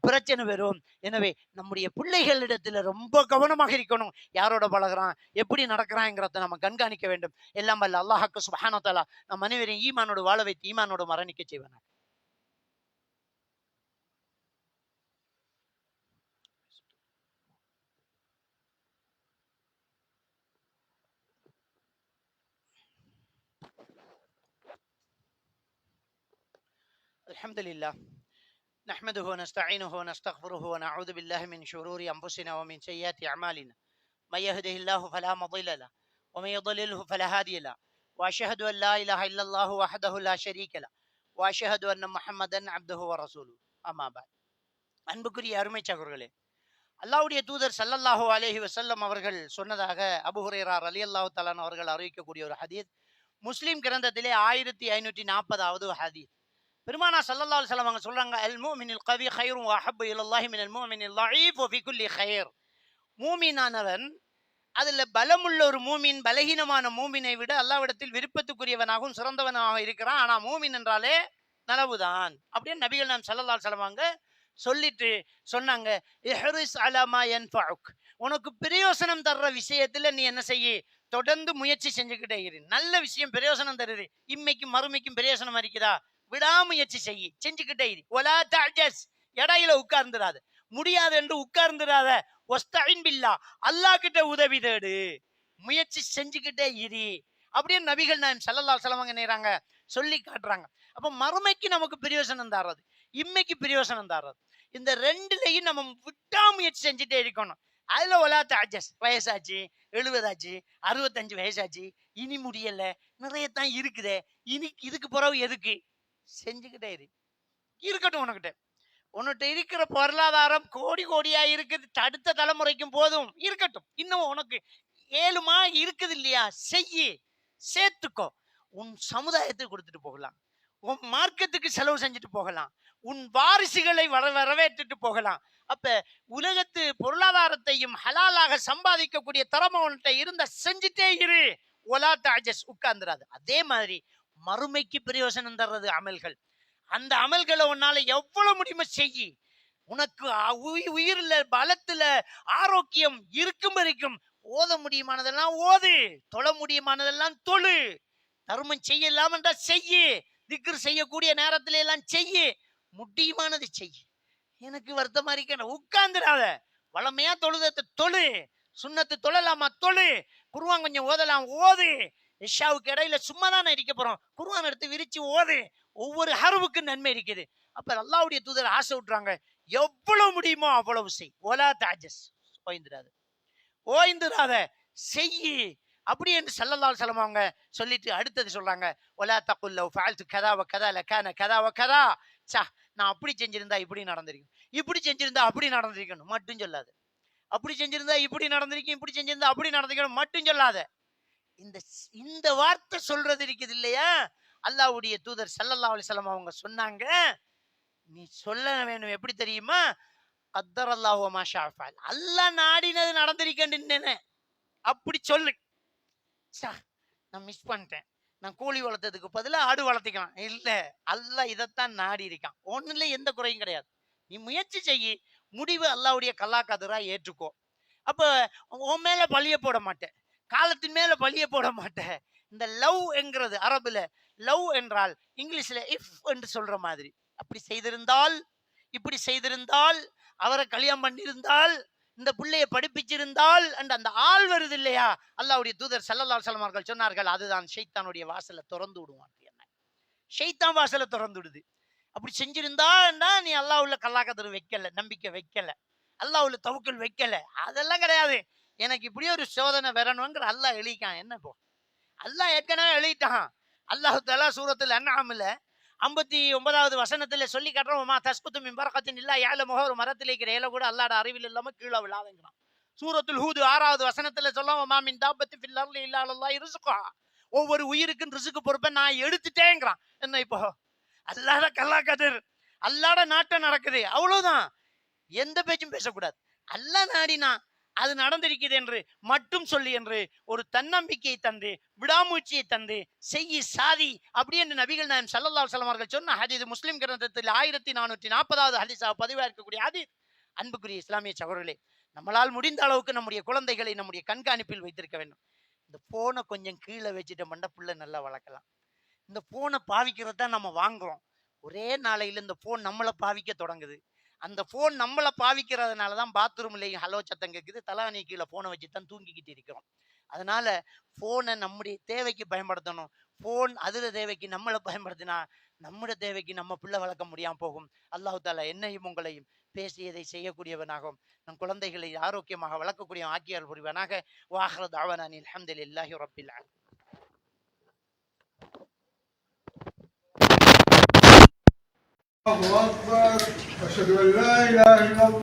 பிரச்சனை வரும். எனவே நம்முடைய பிள்ளைகளிடத்துல ரொம்ப கவனமாக இருக்கணும். யாரோட பழகுறான், எப்படி நடக்கிறாங்கிறத நம்ம கண்காணிக்க வேண்டும். எல்லாம் வல்ல அல்லாஹ்வுக்கு சுப்ஹானஹு வ தஆலா நம் அனைவரையும் ஈமானோடு வாழ வைத்து ஈமானோடு மரணிக்க செய்வானாக. அல்ஹம்துலில்லாஹ் نحمده ونستعينه ونستغفره ونعوذ بالله من شرور أنفسنا ومن سيئات أعمالنا من يهده الله فلا مضل له ومن يضلله فلا هادي له وأشهد أن لا إله إلا الله وحده لا شريك له وأشهد أن محمدا عبده ورسوله أما بعد. அன்புக்குரிய அருமை சகோதரர்களே, அல்லாஹ்வுடைய தூதர் ஸல்லல்லாஹு அலைஹி வஸல்லம் அவர்கள் சொன்னதாக அபூ ஹுரைரா ரலியல்லாஹு தஆலா அவர்கள் அறிவிக்கக்கூடிய ஒரு ஹதீஸ், முஸ்லிம் கிரந்தத்திலே 1540வது ஹதீஸ். பெருமானா ஸல்லல்லாஹு அலைஹி வஸல்லம் அவங்க சொல்றாங்க, அல் முஃமினுல் கவி கைரும் வ அஹப்பு இலல்லாஹி மினல் முஃமினில் ضعீஃப் வ ஃபீ குல்லி கைர். மூமினானவன், அதுல பலமுள்ள ஒரு மூமின் பலகீனமான மூமினை விட அல்லாஹ்விடத்தில் விருப்பத்துக்குரியவனாகவும் சிறந்தவனாக இருக்கிறான். ஆனா மூமின் என்றாலே நலவுதான் அப்படின்னு நபிகள் நாம் ஸல்லல்லாஹு அலைஹி வஸல்லம் அவங்க சொல்லிட்டு சொன்னாங்க, இஹ்ரிஸ் அலா மா யன்ஃபஉக், உனக்கு பிரயோசனம் தர்ற விஷயத்துல நீ என்ன செய்ய, தொடர்ந்து முயற்சி செஞ்சுக்கிட்டே இரு. நல்ல விஷயம் பிரயோசனம் தருது, இம்மைக்கும் மறுமைக்கும் பிரயோசனம் இருக்குதா, விடாமுயற்சி செய்ய, செஞ்சுக்கிட்டே இரு. ஒலா தஅஜஸ், இடையில உட்கார்ந்துடாத, முடியாது என்று உட்கார்ந்துடாத. வஸ்தஇன் பில்லா, அல்லாஹ் கிட்ட உதவி தேடு, முயற்சி செஞ்சுக்கிட்டே இரு அப்படின்னு நபிகள் நாயகம் ஸல்லல்லாஹு அலைஹி வஸல்லம் என்னறாங்க சொல்லி காட்டுறாங்க. அப்ப மறுமைக்கு நமக்கு பிரயோசனம் தர்றது, இம்மைக்கு பிரயோசனம் தர்றது, இந்த ரெண்டுலையும் நம்ம விடாமுயற்சி செஞ்சுட்டே இருக்கணும். அதுல ஒலா தஅஜஸ், வயசாச்சு 70 ஆச்சு 65 வயசாச்சு, இனி முடியல, நிறைய தான் இருக்குதே, இனி இதுக்கு பிறகு எதுக்கு, செஞ்சுக்கிட்டே இரு. இருக்கட்டும், உன்கிட்ட இருக்கிற பொருளாதாரம் கோடி கோடியா இருக்குது, அடுத்த தலைமுறைக்கும் போதும் இருக்கட்டும், இன்னும் உனக்கு 7 மா இருக்குது இல்லையா, செய்யி, சேர்த்துக்கோ. உன் சமுதாயத்துக்கு கொடுத்துட்டு போகலாம், உன் மார்க்கத்துக்கு செலவு செஞ்சுட்டு போகலாம், உன் வாரிசுகளை வரவேற்றுட்டு போகலாம். அப்ப உலகத்து பொருளாதாரத்தையும் ஹலாலாக சம்பாதிக்கக்கூடிய திறமை உன்கிட்ட இருந்த செஞ்சுட்டே இரு. ஒலா தஅஜஸ், உட்கார்ந்துடாது. அதே மாதிரி மறுமைக்கு பிரயோசனம் தர்றது அமல்கள், அந்த அமல்களை உன்னால எவ்வளவு முடியுமோ செய்யி. உனக்கு உயிர்ல பலத்துல ஆரோக்கியம் இருக்கும் வரைக்கும் ஓத முடியுமானதெல்லாம் ஓது, தொழ முடியுமானதெல்லாம் தொழு, தர்மம் செய்யலாம் என்றா செய்யு, திக்ர் செய்யக்கூடிய நேரத்துல எல்லாம் செய்யு, முடியுமானது செய்யு. எனக்கு வருத்தமா இருக்க, உட்கார்ந்துடாத, வளமையா தொழுதத்தை தொழு, சுன்னத்து தொழலாமா தொழு, குர்ஆன் கொஞ்சம் ஓதலாம் ஓது, இஷாவுக்கு இடையில சும்மா தானே இருக்க போறோம், குர்ஆன் எடுத்து விரிச்சு ஓது, ஒவ்வொரு ஹர்வுக்கு நன்மை இருக்குது. அப்ப அல்லாஹ்வுடைய தூதர் ஆசை விட்டுறாங்க, எவ்வளவு முடியுமோ அவ்வளவு செய். ஒலா தஅஜஸ், ஓய்ந்துடாத, செய்யி அப்படி என்று ஸல்லல்லாஹு அலைஹி வஸல்லம் அவங்க சொல்லிட்டு அடுத்தது சொல்றாங்க, ஒலா தகுல் லவ் ஃபஅல்து கதா வ கதா லகான கதா வ கதா. நான் அப்படி செஞ்சிருந்தா இப்படி நடந்திருக்கும், இப்படி செஞ்சிருந்தா அப்படி நடந்திருக்கணும் மட்டும் சொல்லாத. அப்படி செஞ்சிருந்தா இப்படி நடந்திருக்கும், இப்படி செஞ்சிருந்தா அப்படி நடந்திருக்கணும் மட்டும் சொல்லாத. இந்த வார்த்தை சொல்றது இருக்குது இல்லையா, அல்லாஹ்வுடைய தூதர் ஸல்லல்லாஹு அலைஹி வஸல்லம் அவங்க சொன்னாங்க, நீ சொல்ல வேணும். எப்படி தெரியுமா, கத்தரல்லாஹு வ மா ஷா ஃபஅல், அல்லாஹ் நாடினது நடந்திருக்கேன்னு அப்படி சொல்லு. நான் மிஸ் பண்ணிட்டேன், நான் கோழி வளர்த்ததுக்கு பதிலாக ஆடு வளர்த்திக்கலாம். இல்ல, அல்லாஹ் இதைத்தான் நாடி இருக்கான், ஒண்ணுல எந்த குறையும் கிடையாது. நீ முயற்சி செய்யி, முடிவு அல்லாஹ்வுடைய கல்லாக்கதிரா ஏற்றுக்கோ. அப்ப உன் மேல பழிய போட மாட்டேன், காலத்தின் மேல பழிய போட மாட்டேன். இந்த லவ் என்கிறது அரபுல லவ் என்றால் இங்கிலீஷ்ல இஃப் என்று சொல்ற மாதிரி, அப்படி செய்திருந்தால், இப்படி செய்திருந்தால், அவரை கல்யாணம் பண்ணியிருந்தால், இந்த பிள்ளையை படிப்பிச்சிருந்தால் அந்த ஆள் வருது இல்லையா, அல்லாஹ்வுடைய தூதர் ஸல்லல்லாஹு அலைஹி வஸல்லம் அவர்கள் சொன்னார்கள், அதுதான் ஷைத்தானுடைய வாசலை திறந்து விடுவான். என்ன ஷைத்தான் வாசலை திறந்து விடுது. அப்படி செஞ்சிருந்தா நீ அல்லாஹ்வுல கல்லாக்கதிர் வைக்கல, நம்பிக்கை வைக்கல, அல்லாஹ்வுல தவக்கல் வைக்கல, அதெல்லாம் கிடையாது. எனக்கு இப்படியே ஒரு சோதனை வரணுங்கிற அல்லாஹ் எழுதிக்கான். என்ன போ, அல்லாஹ் ஏற்கனவே எழுதிட்டான். அல்லாஹ் தஆலா சூரத்துல் அன்ஆம்ல 59வது வசனத்துல சொல்லி காட்டுறோம், மா தஸ்குது மின் பரகத்தின் இல்லா யஅலமுஹா, ஒரு மரத்துல இருக்கிற இலை கூட அல்லாஹ்வுடைய அறிவில் இல்லாம கீழே விழாதுங்கறான். சூரத்துல் ஹூத் 6வது வசனத்துல சொல்லுவோம், மா மின் தாபத்தி ஃபில் அர்லி இல்லா அல்லாஹ் ரிஸ்குஹா, ஒவ்வொரு உயிருக்கும் ரிஸ்க் பொறுப்பை நான் எடுத்துட்டேங்கறான். என்ன இப்போ அல்லாஹ்ட கல்லாக்கதிர், அல்லாஹ்ட நாட்டம் நடக்குது, அவ்வளவுதான், எந்த பேச்சும் பேசக்கூடாது. அல்லாஹ் நாடினா அது நடந்திருக்குது என்று மட்டும் சொல்லி என்று ஒரு தன்னம்பிக்கையை தந்து விடாமுயற்சியை தந்து செய்யி சாதி அப்படி என்று நபிகள் நாயம் ஸல்லல்லாஹு அலைஹி வஸல்லம் அவர்கள் சொன்ன ஹதீஸ் முஸ்லிம் கிரந்தத்தில் 1440வது ஹதீஸாக பதிவாக இருக்கக்கூடிய ஹதீஸ். அன்புக்குரிய இஸ்லாமிய சகோதரர்களே, நம்மளால் முடிந்த அளவுக்கு நம்முடைய குழந்தைகளை நம்முடைய கண்காணிப்பில் வைத்திருக்க வேண்டும். இந்த போனை கொஞ்சம் கீழே வச்சுட்ட மண்டப்புள்ள நல்லா வளர்க்கலாம். இந்த போனை பாவிக்கிறது தான் நம்ம வாங்குறோம். ஒரே நாளையில இந்த போன் நம்மளை பாவிக்க தொடங்குது. அந்த போன் நம்மளை பாவிக்கிறதுனால தான் பாத்ரூம்லேயும் ஹலோ சத்தம் கேட்குது, தலானி கீழே போனை வச்சு தான் தூங்கிக்கிட்டு இருக்கிறோம். அதனால போனை நம்முடைய தேவைக்கு பயன்படுத்தணும். போன் அதுல தேவைக்கு நம்மளை பயன்படுத்தினா நம்முடைய தேவைக்கு நம்ம பிள்ளை வளர்க்க முடியாம போகும். அல்லாஹ் தாலா என்னையும் உங்களையும் பேசியதை செய்யக்கூடியவனாகவும் நம் குழந்தைகளை ஆரோக்கியமாக வளர்க்கக்கூடிய ஆக்கியால் புரிவனாக. வாஹ்ர தஅவானா அல்ஹம்துலில்லாஹி ரப்பில் ஆலமீன். الله أكبر أشهد أن لا إله إلا الله